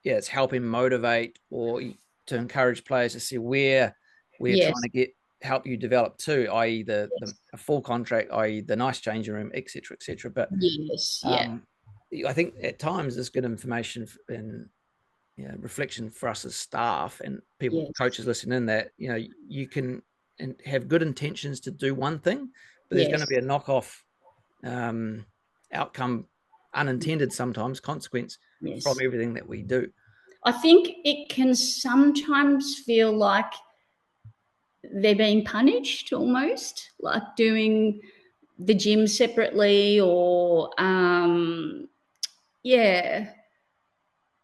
it's helping motivate or to encourage players to see where we're trying to help you develop too, i.e. the full contract, i.e. the nice changing room, etc., etc. But I think at times there's good information and reflection for us as staff and people, coaches listening in, that, you know, you can have good intentions to do one thing, but there's going to be a knockoff outcome, unintended sometimes consequence from everything that we do. I think it can sometimes feel like they're being punished, almost like doing the gym separately, or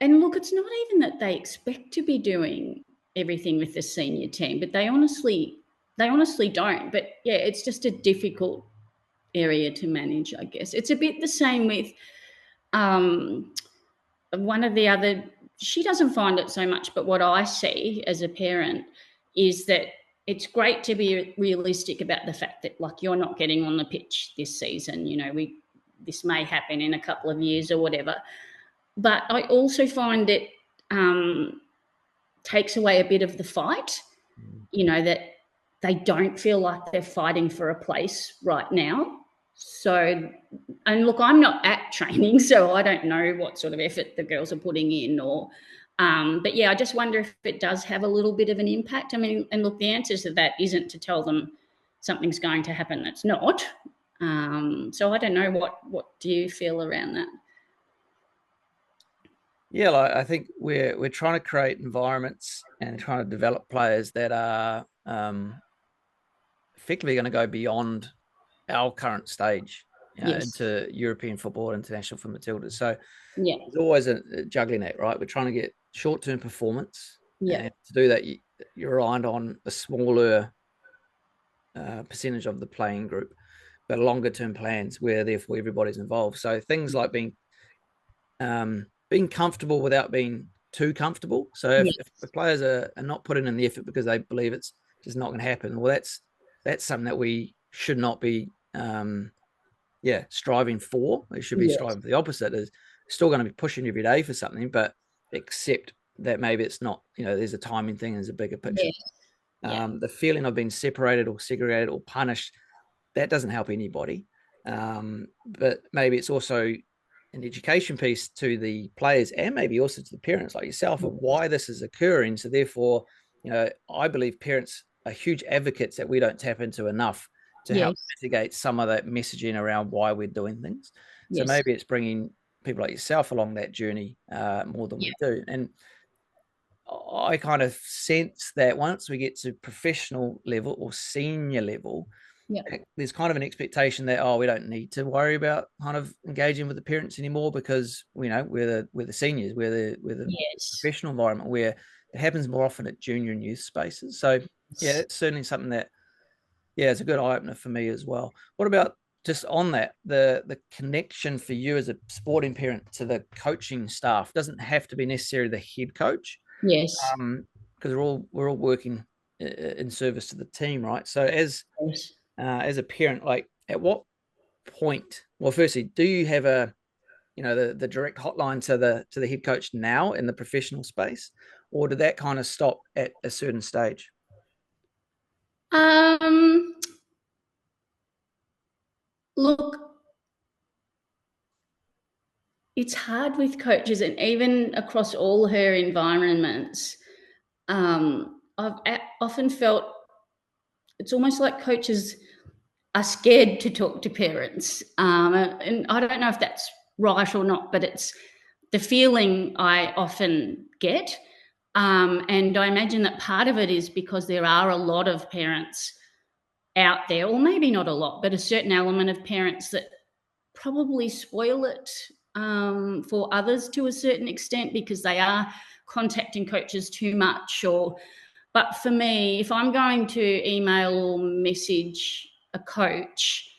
and look, it's not even that they expect to be doing everything with the senior team, but they honestly don't. But yeah, it's just a difficult area to manage, I guess. It's a bit the same with one of the other, she doesn't find it so much, but what I see as a parent is that it's great to be realistic about the fact that, like, you're not getting on the pitch this season. You know, this may happen in a couple of years or whatever. But I also find it takes away a bit of the fight, you know, that they don't feel like they're fighting for a place right now. So, and look, I'm not at training, so I don't know what sort of effort the girls are putting in, but yeah, I just wonder if it does have a little bit of an impact. I mean, and look, the answer to that isn't to tell them something's going to happen that's not. So I don't know, what do you feel around that? Yeah, like, I think we're trying to create environments and trying to develop players that are effectively going to go beyond our current stage, Yes. into European football, international for Matildas. So Yeah. there's always a juggling act, right? We're trying to get short-term performance. Yeah. And to do that, you're reliant on a smaller percentage of the playing group, but longer-term plans where therefore everybody's involved. So things like being comfortable without being too comfortable. So if the players are not putting in the effort because they believe it's just not going to happen, well, that's something that we should not be striving for. We should be striving for the opposite. Is still going to be pushing every day for something, but accept that maybe it's not, there's a timing thing, there's a bigger picture. The feeling of being separated or segregated or punished, that doesn't help anybody. But maybe it's also an education piece to the players and maybe also to the parents like yourself of why this is occurring. So therefore, I believe parents are huge advocates that we don't tap into enough to help mitigate some of that messaging around why we're doing things. So maybe it's bringing people like yourself along that journey more than we do. And I kind of sense that once we get to professional level or senior level, there's kind of an expectation that, we don't need to worry about kind of engaging with the parents anymore because we're the seniors, we're the professional environment where it happens more often at junior and youth spaces. So yeah, it's certainly something that it's a good eye opener for me as well. What about just on that, the connection for you as a sporting parent to the coaching staff? Doesn't have to be necessarily the head coach. Yes. Because we're all working in service to the team, right? So as a parent, like at what point? Well, firstly, do you have the direct hotline to the head coach now in the professional space, or did that kind of stop at a certain stage? Look, it's hard with coaches, and even across all her environments, I've often felt it's almost like coaches are scared to talk to parents. And I don't know if that's right or not, but it's the feeling I often get. And I imagine that part of it is because there are a lot of parents out there, or maybe not a lot, but a certain element of parents that probably spoil it for others to a certain extent because they are contacting coaches too much. But for me, if I'm going to email or message a coach,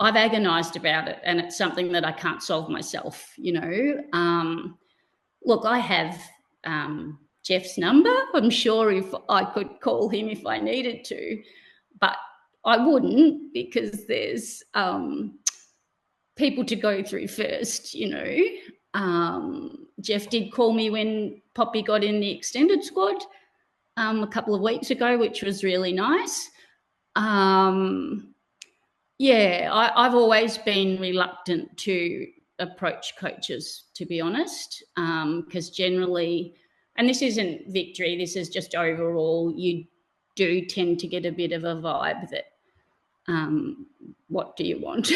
I've agonized about it, and it's something that I can't solve myself. Look, I have Jeff's number. I'm sure if I could call him if I needed to, but I wouldn't because there's people to go through first. Jeff did call me when Poppy got in the extended squad a couple of weeks ago, which was really nice. I've always been reluctant to approach coaches, to be honest, because generally, and this isn't Victory, this is just overall, you do tend to get a bit of a vibe that, what do you want?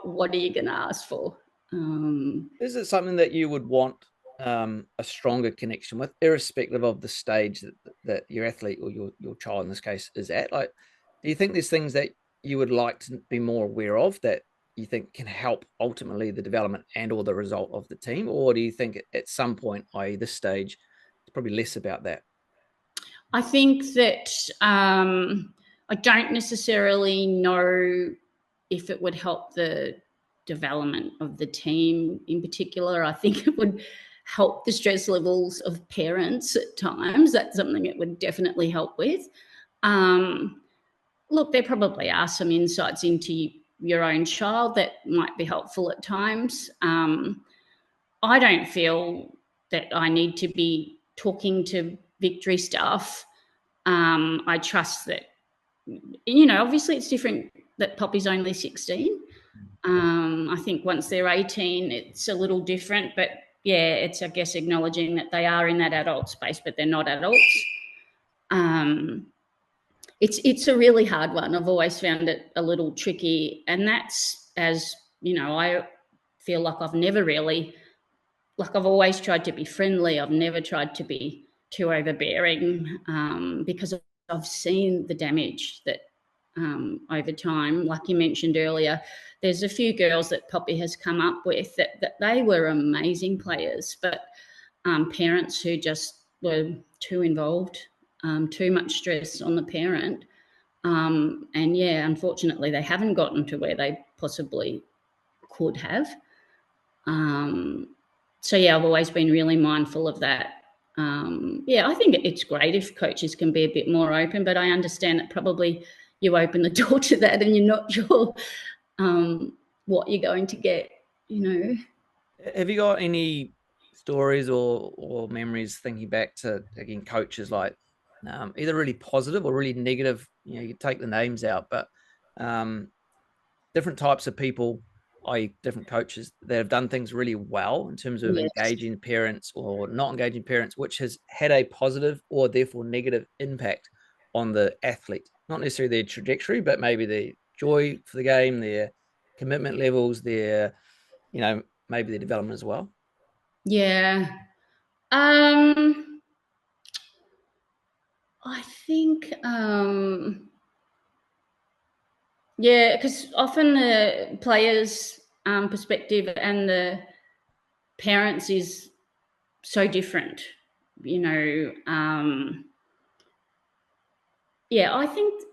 What are you going to ask for? Is it something that you would want a stronger connection with, irrespective of the stage that your athlete or your child in this case is at? Like, do you think there's things that you would like to be more aware of that you think can help ultimately the development and or the result of the team? Or do you think at some point, i.e. this stage, it's probably less about that? I think that I don't necessarily know if it would help the development of the team in particular. I think it would help the stress levels of parents at times. That's something it would definitely help with. Look, there probably are some insights into your own child that might be helpful at times. I don't feel that I need to be talking to Victory staff. I trust that, obviously it's different that Poppy's only 16. I think once they're 18, it's a little different, but yeah, it's, I guess, acknowledging that they are in that adult space, but they're not adults. It's a really hard one. I've always found it a little tricky, and that's, as I feel like I've never really, like, I've always tried to be friendly. I've never tried to be too overbearing, because I've seen the damage that over time, like you mentioned earlier, there's a few girls that Poppy has come up with that they were amazing players, but parents who just were too involved, too much stress on the parent. And yeah, unfortunately, they haven't gotten to where they possibly could have. So yeah, I've always been really mindful of that. Yeah, I think it's great if coaches can be a bit more open, but I understand that probably you open the door to that and you're not sure what you're going to get, Have you got any stories or memories thinking back to, again, coaches like either really positive or really negative? You take the names out, but different types of people, i.e. different coaches that have done things really well in terms of engaging parents or not engaging parents, which has had a positive or therefore negative impact on the athlete, not necessarily their trajectory, but maybe their joy for the game, their commitment levels, their, maybe their development as well. Yeah. I think, yeah, because often the players' perspective and the parents is so different, Yeah, I think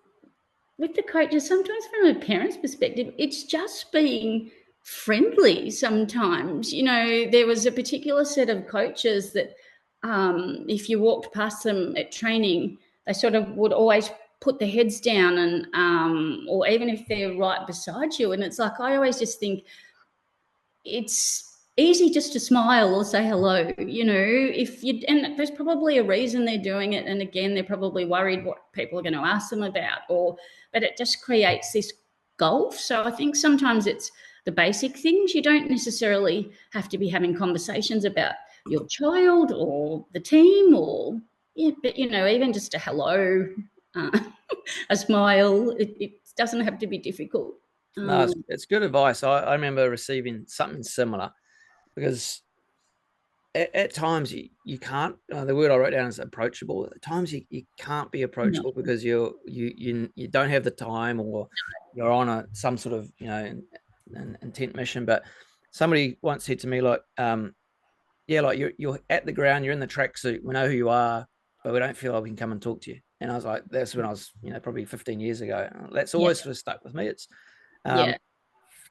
with the coaches, sometimes from a parent's perspective, it's just being friendly sometimes. There was a particular set of coaches that if you walked past them at training, they sort of would always put their heads down and or even if they're right beside you. And it's like, I always just think it's easy just to smile or say hello, and there's probably a reason they're doing it. And again, they're probably worried what people are going to ask them about, but it just creates this gulf. So I think sometimes it's the basic things. You don't necessarily have to be having conversations about your child or the team but even just a hello, a smile, it doesn't have to be difficult. No, it's good advice. I remember receiving something similar because at times you can't, the word I wrote down is approachable. At times you can't be approachable because you don't have the time, or you're on some sort of, an intent mission. But somebody once said to me, like, yeah, like you're at the ground, you're in the tracksuit, we know who you are, but we don't feel like we can come and talk to you. And I was like, that's when I was, probably 15 years ago. That's always sort of stuck with me. It's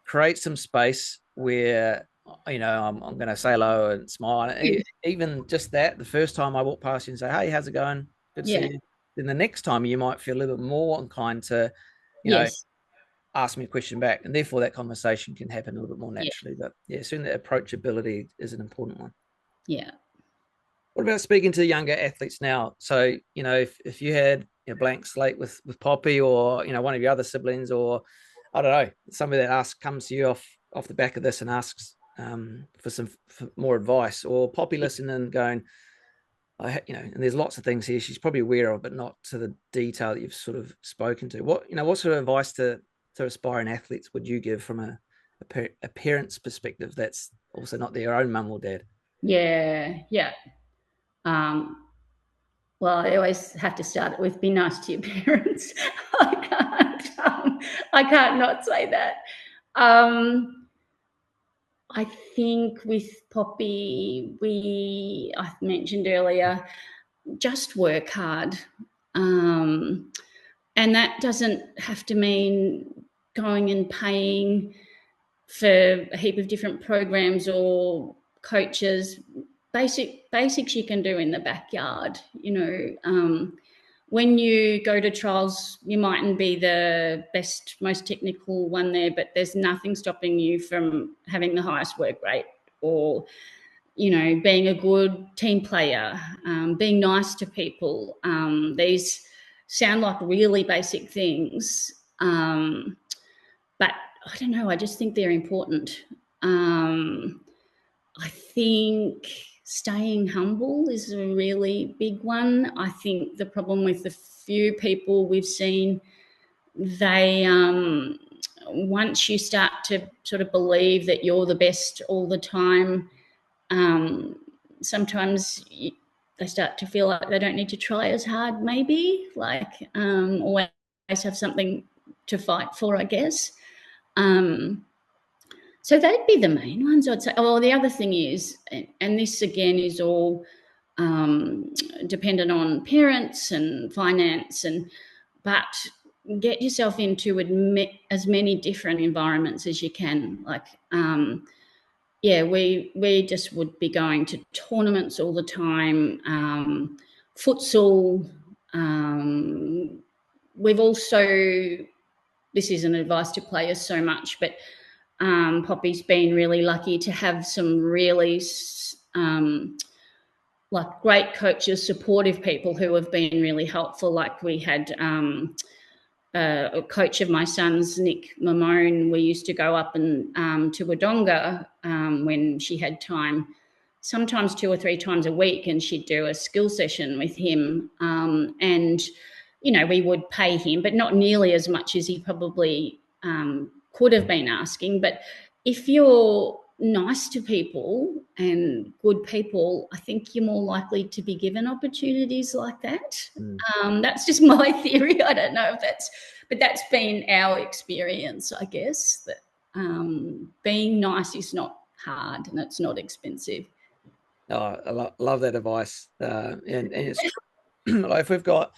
create some space where, I'm going to say hello and smile. Even just that, the first time I walk past you and say, hey, how's it going? Good to see you. Then the next time you might feel a little bit more inclined to, ask me a question back. And therefore that conversation can happen a little bit more naturally. But yeah, certainly approachability is an important one. Yeah. What about speaking to younger athletes now? So, if you had a blank slate with Poppy or, one of your other siblings, or I don't know, somebody that comes to you off the back of this and asks for more advice, or Poppy listening and going, and there's lots of things here she's probably aware of, but not to the detail that you've sort of spoken to. What sort of advice to aspiring athletes would you give from a parent's perspective that's also not their own mum or dad? Yeah. Well, I always have to start it with be nice to your parents. I can't not say that. I think with Poppy, I mentioned earlier, just work hard. And that doesn't have to mean going and paying for a heap of different programs or coaches. Basics you can do in the backyard, when you go to trials, you mightn't be the best, most technical one there, but there's nothing stopping you from having the highest work rate or, being a good team player, being nice to people. These sound like really basic things, but I don't know, I just think they're important. I think staying humble is a really big one. I think the problem with the few people we've seen, they once you start to sort of believe that you're the best all the time, sometimes they start to feel like they don't need to try as hard, maybe, like always have something to fight for, I guess. So they'd be the main ones, I'd say. Oh, the other thing is, and this again is all dependent on parents and finance, but get yourself into as many different environments as you can. Like, we just would be going to tournaments all the time. Futsal. We've also, this isn't advice to players so much, but Poppy's been really lucky to have some really great coaches, supportive people who have been really helpful. Like we had a coach of my son's, Nick Mamone. We used to go up and to Wodonga when she had time, sometimes 2 or 3 times a week, and she'd do a skill session with him. And, we would pay him, but not nearly as much as he probably could have been asking. But if you're nice to people and good people, I think you're more likely to be given opportunities like that. That's just my theory. I don't know if but that's been our experience, I guess, that being nice is not hard and it's not expensive. Oh, I love that advice. And it's if we've got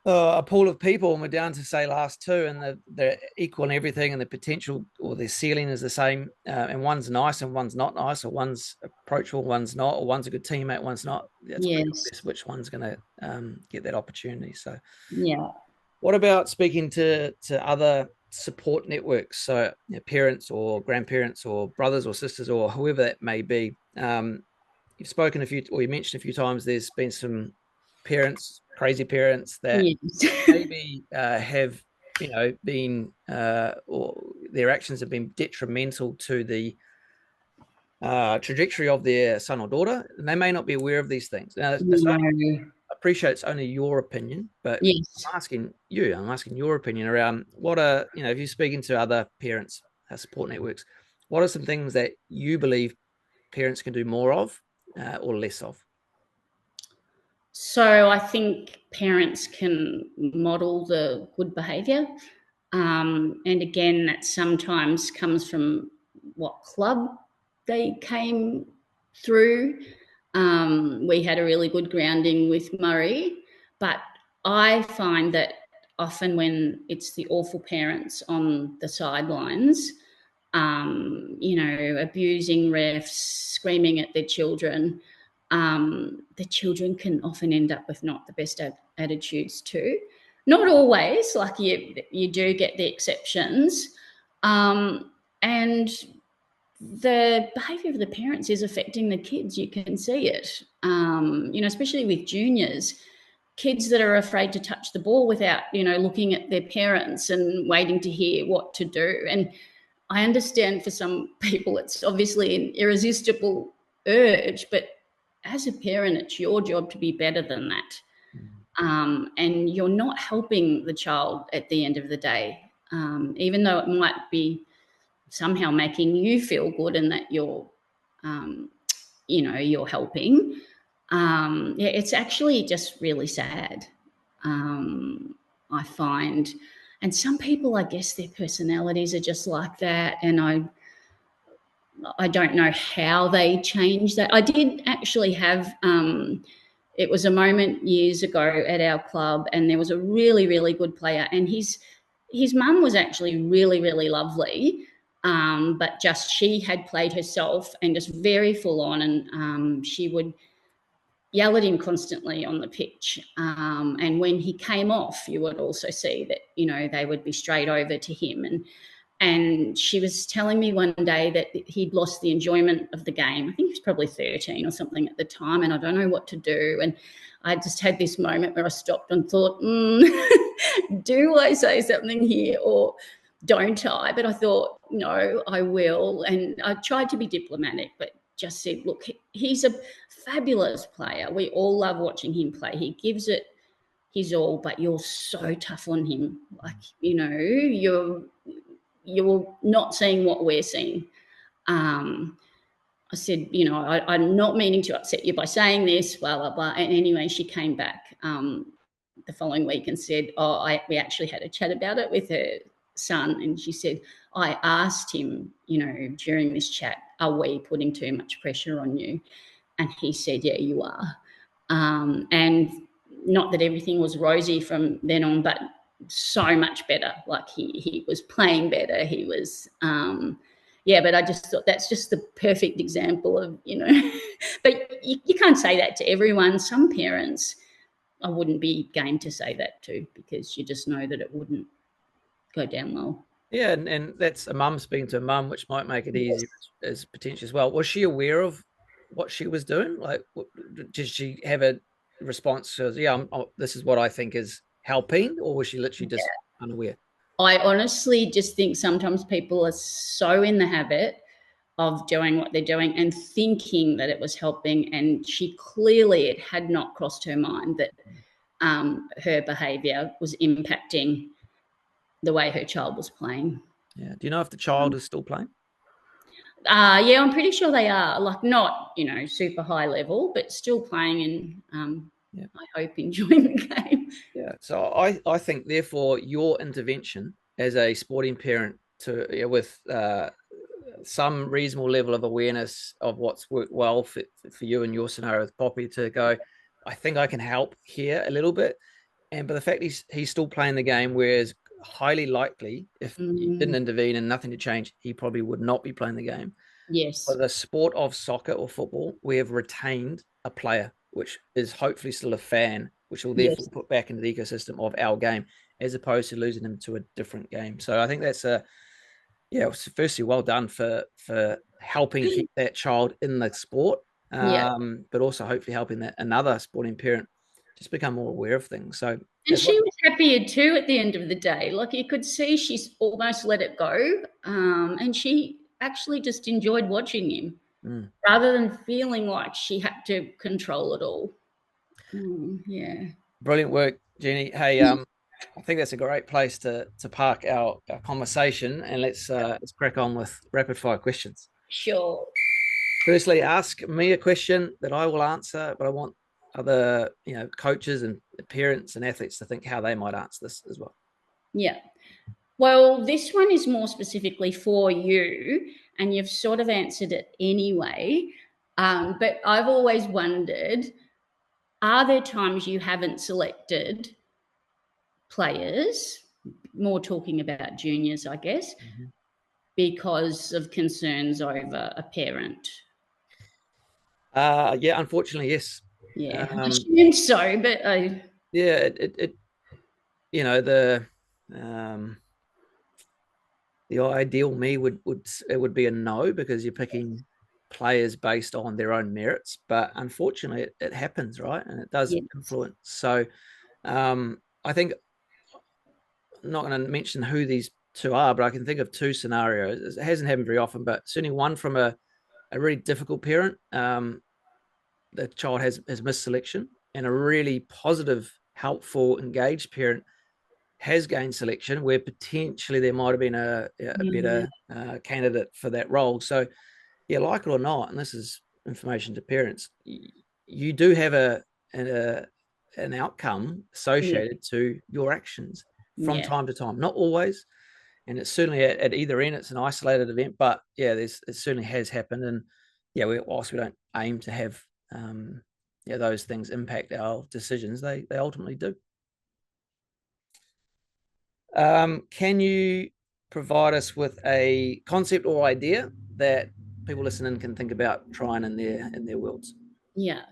a pool of people and we're down to say last 2 and they're equal in everything and the potential or their ceiling is the same, and one's nice and one's not nice, or one's approachable, one's not, or one's a good teammate, one's not, that's pretty obvious which one's going to get that opportunity. So what about speaking to other support networks, so parents or grandparents or brothers or sisters or whoever that may be? You've spoken you mentioned a few times there's been some parents, crazy parents that maybe have been or their actions have been detrimental to the trajectory of their son or daughter, and they may not be aware of these things. Now, I appreciate it's only your opinion, but I'm asking your opinion around what are, if you're speaking to other parents, support networks, what are some things that you believe parents can do more of or less of? So I think parents can model the good behaviour. And again, that sometimes comes from what club they came through. We had a really good grounding with Murray, but I find that often when it's the awful parents on the sidelines, abusing refs, screaming at their children, the children can often end up with not the best attitudes too. Not always, like you do get the exceptions. And the behaviour of the parents is affecting the kids. You can see it, especially with juniors, kids that are afraid to touch the ball without, looking at their parents and waiting to hear what to do. And I understand for some people it's obviously an irresistible urge, but as a parent, it's your job to be better than that. And you're not helping the child at the end of the day, even though it might be somehow making you feel good and that you're, you're helping. It's actually just really sad, I find. And some people, I guess their personalities are just like that. And I don't know how they change that. I did actually have, it was a moment years ago at our club, and there was a really, really good player, and his mum was actually really, really lovely, but just she had played herself and just very full on, and she would yell at him constantly on the pitch. And when he came off, you would also see that, you know, they would be straight over to him. And she was telling me one day that he'd lost the enjoyment of the game. I think he was probably 13 or something at the time, and I don't know what to do. And I just had this moment where I stopped and thought, do I say something here or don't I? But I thought, no, I will. And I tried to be diplomatic, but just said, look, he's a fabulous player. We all love watching him play. He gives it his all, but you're so tough on him. Like, you know, you're not seeing what we're seeing. I said, you know, I'm not meaning to upset you by saying this, blah, blah, blah. And anyway, she came back the following week and said, we actually had a chat about it with her son. And she said, I asked him, you know, during this chat, are we putting too much pressure on you? And he said, yeah, you are. And not that everything was rosy from then on, but so much better. Like he was playing better. He was, but I just thought that's just the perfect example of, you know, but you can't say that to everyone. Some parents, I wouldn't be game to say that to, because you just know that it wouldn't go down well. Yeah, and that's a mum speaking to a mum, which might make it easier as potential as well. Was she aware of what she was doing? Like, did she have a response to, yeah, this is what I think is helping, or was she literally just unaware? I honestly just think sometimes people are so in the habit of doing what they're doing and thinking that it was helping, and she clearly, it had not crossed her mind that her behaviour was impacting the way her child was playing. Yeah. Do you know if the child is still playing? Yeah, I'm pretty sure they are. Like, not, you know, super high level, but still playing, and I hope enjoying the game. Yeah. So I think, therefore, your intervention as a sporting parent with some reasonable level of awareness of what's worked well for you and your scenario with Poppy, to go, I think I can help here a little bit. But the fact he's still playing the game, whereas highly likely, if you didn't intervene and nothing to change, he probably would not be playing the game. Yes. For the sport of soccer or football, we have retained a player, which is hopefully still a fan, which will therefore put back into the ecosystem of our game, as opposed to losing him to a different game. So I think that's firstly, well done for helping keep that child in the sport, but also hopefully helping that another sporting parent just become more aware of things. So, and she was happier too at the end of the day. Like, you could see she's almost let it go, and she actually just enjoyed watching him rather than feeling like she had to control it all. Brilliant work, Geni. Hey, I think that's a great place to park our conversation, and let's crack on with rapid fire questions. Sure. Firstly, ask me a question that I will answer, but I want other, coaches and parents and athletes to think how they might answer this as well. Yeah. Well, this one is more specifically for you, and you've sort of answered it anyway. But I've always wondered, are there times you haven't selected players, more talking about juniors, I guess, because of concerns over a parent? Unfortunately, yes. Yeah, I assumed so, but the ideal me would be a no, because you're picking players based on their own merits, but unfortunately it happens, right? And it does influence. So I think, I'm not going to mention who these two are, but I can think of two scenarios. It hasn't happened very often, but certainly one from a really difficult parent. The child has missed selection, and a really positive, helpful, engaged parent has gained selection, where potentially there might have been a better candidate for that role. So, like it or not, and this is information to parents, you do have an outcome associated to your actions. from time to time, not always. And it's certainly at either end, it's an isolated event, but yeah, it certainly has happened. And yeah, whilst we don't aim to have those things impact our decisions, they ultimately do. Can you provide us with a concept or idea that people listening can think about trying in their worlds? Yeah.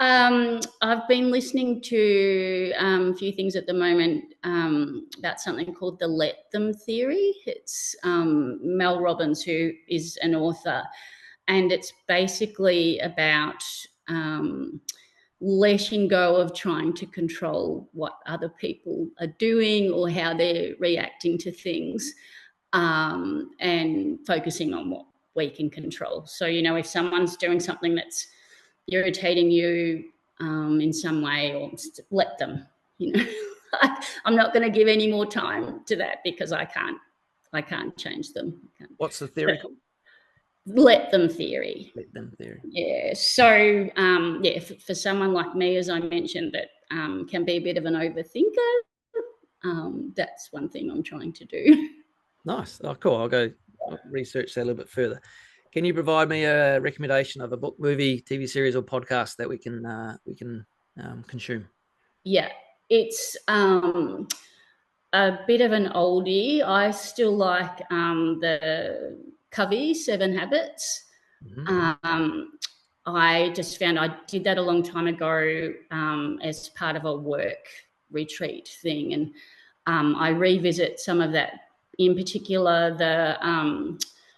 I've been listening to a few things at the moment about something called the Let Them theory. It's Mel Robbins, who is an author, and it's basically about letting go of trying to control what other people are doing or how they're reacting to things, and focusing on what we can control. So, if someone's doing something that's irritating you in some way, or let them, I'm not going to give any more time to that because I can't change them. What's the theory called? Let them theory. Let them theory. Yeah. So, for someone like me, as I mentioned, that can be a bit of an overthinker, that's one thing I'm trying to do. Nice. Oh, cool. I'll research that a little bit further. Can you provide me a recommendation of a book, movie, TV series, or podcast that we can consume? Yeah, it's a bit of an oldie. I still like the Covey 7 Habits. Mm-hmm. I just found I did that a long time ago as part of a work retreat thing, and I revisit some of that. In particular,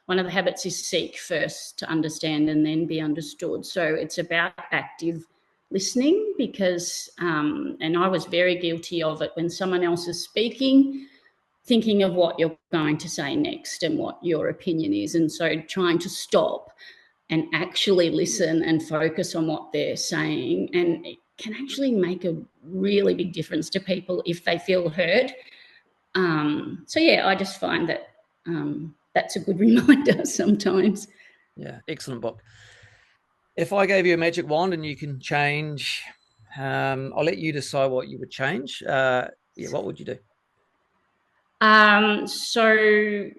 one of the habits is seek first to understand and then be understood. So it's about active listening because, and I was very guilty of it when someone else is speaking, thinking of what you're going to say next and what your opinion is. And so trying to stop and actually listen and focus on what they're saying. And it can actually make a really big difference to people if they feel heard. So yeah, I just find that that's a good reminder sometimes. Yeah, excellent book. If I gave you a magic wand and you can change, I'll let you decide what you would change. What would you do? So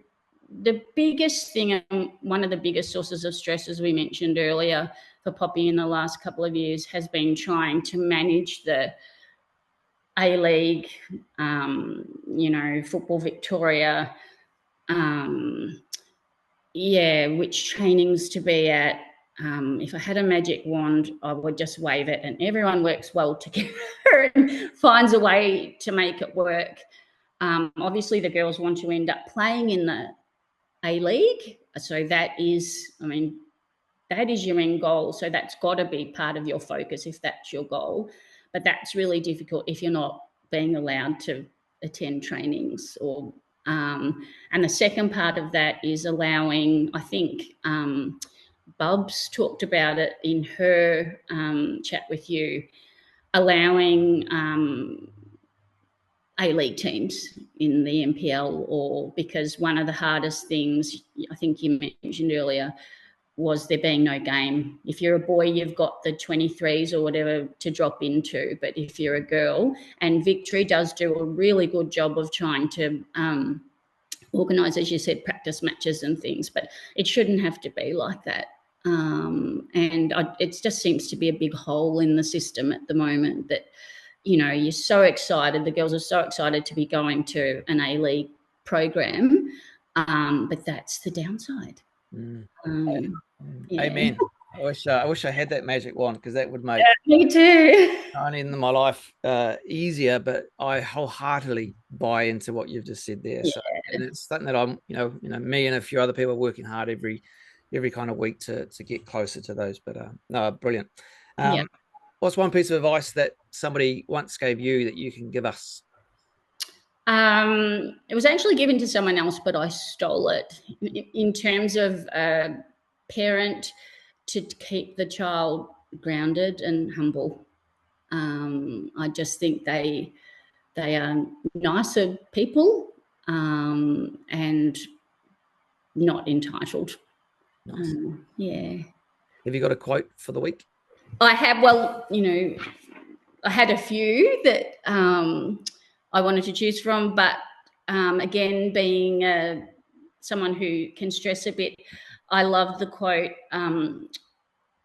the biggest thing, and one of the biggest sources of stress, as we mentioned earlier, for Poppy in the last couple of years has been trying to manage the A-League, Football Victoria, which trainings to be at. If I had a magic wand, I would just wave it and everyone works well together and finds a way to make it work. Obviously, the girls want to end up playing in the A-League. So that is your end goal. So that's got to be part of your focus if that's your goal. But that's really difficult if you're not being allowed to attend trainings or and the second part of that is allowing, I think Bubs talked about it in her chat with you, allowing A-League teams in the NPL, or because one of the hardest things I think you mentioned earlier was there being no game. If you're a boy, you've got the 23s or whatever to drop into, but if you're a girl, and Victory does do a really good job of trying to organise, as you said, practice matches and things, but it shouldn't have to be like that. It just seems to be a big hole in the system at the moment that, you're so excited, the girls are so excited to be going to an A-League program, but that's the downside. Yeah. Amen. I wish I had that magic wand, because that would make me too. not only in my life easier, but I wholeheartedly buy into what you've just said there. Yeah. So, and it's something that I'm, me and a few other people are working hard every kind of week to get closer to those. But no, brilliant. What's one piece of advice that somebody once gave you that you can give us? It was actually given to someone else, but I stole it. In terms of parent, to keep the child grounded and humble. I just think they are nicer people and not entitled. Nice. Yeah. Have you got a quote for the week? I have. Well, I had a few that I wanted to choose from. But again, being someone who can stress a bit, I love the quote,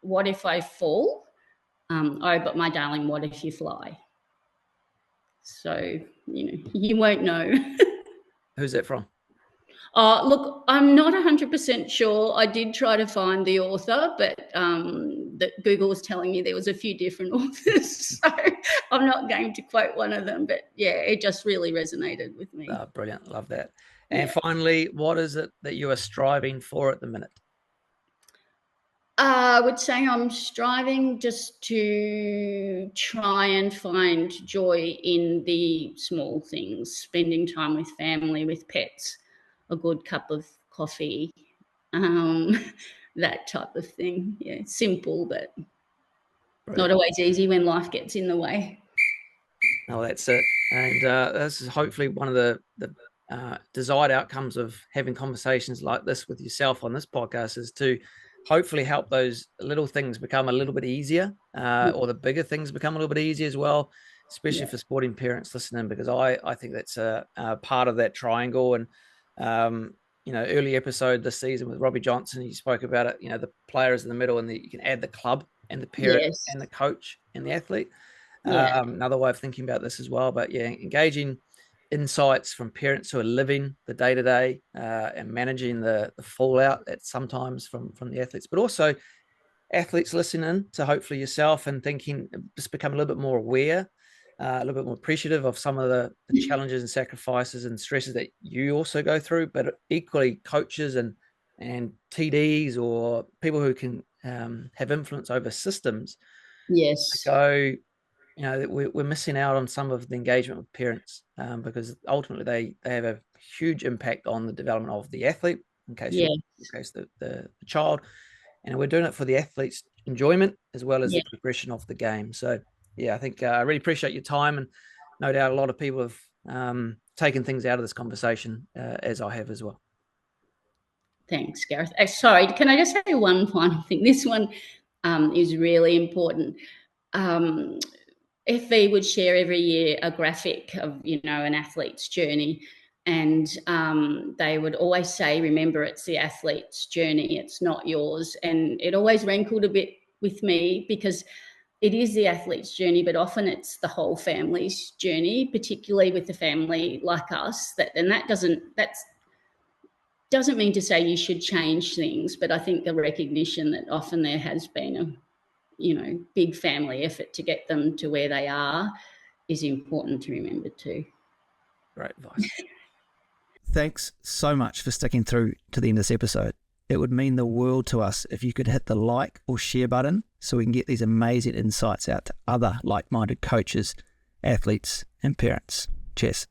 what if I fall? Oh, but my darling, what if you fly? So, you won't know. Who's that from? Look, I'm not 100% sure. I did try to find the author, but that Google was telling me there was a few different authors. So I'm not going to quote one of them, but yeah, it just really resonated with me. Oh, brilliant. Love that. And finally, what is it that you are striving for at the minute? I would say I'm striving just to try and find joy in the small things, spending time with family, with pets, a good cup of coffee, that type of thing. Yeah, simple, but not always easy when life gets in the way. Oh, that's it. And this is hopefully one of the desired outcomes of having conversations like this with yourself on this podcast, is to hopefully help those little things become a little bit easier, or the bigger things become a little bit easier as well, especially for sporting parents listening, because I think that's a part of that triangle. And early episode this season with Robbie Johnson, he spoke about it, the players in the middle, and you can add the club and the parent and the coach and the athlete. Another way of thinking about this as well. But engaging insights from parents who are living the day-to-day and managing the fallout that sometimes from the athletes, but also athletes listening to hopefully yourself and thinking, just become a little bit more aware, a little bit more appreciative of some of the challenges and sacrifices and stresses that you also go through, but equally coaches and TDs or people who can have influence over systems. Yes. Go, we're missing out on some of the engagement with parents, because ultimately they have a huge impact on the development of the athlete, in case the child, and we're doing it for the athlete's enjoyment as well as the progression of the game. So I think I really appreciate your time, and no doubt a lot of people have taken things out of this conversation, as I have as well. Thanks, Gareth. Sorry, can I just say one final thing? This one is really important. FV would share every year a graphic of, an athlete's journey. And they would always say, remember, it's the athlete's journey, it's not yours. And it always rankled a bit with me, because it is the athlete's journey, but often it's the whole family's journey, particularly with a family like us. That doesn't mean to say you should change things, but I think the recognition that often there has been a big family effort to get them to where they are is important to remember too. Great advice. Thanks so much for sticking through to the end of this episode. It would mean the world to us if you could hit the like or share button, so we can get these amazing insights out to other like-minded coaches, athletes, and parents. Cheers.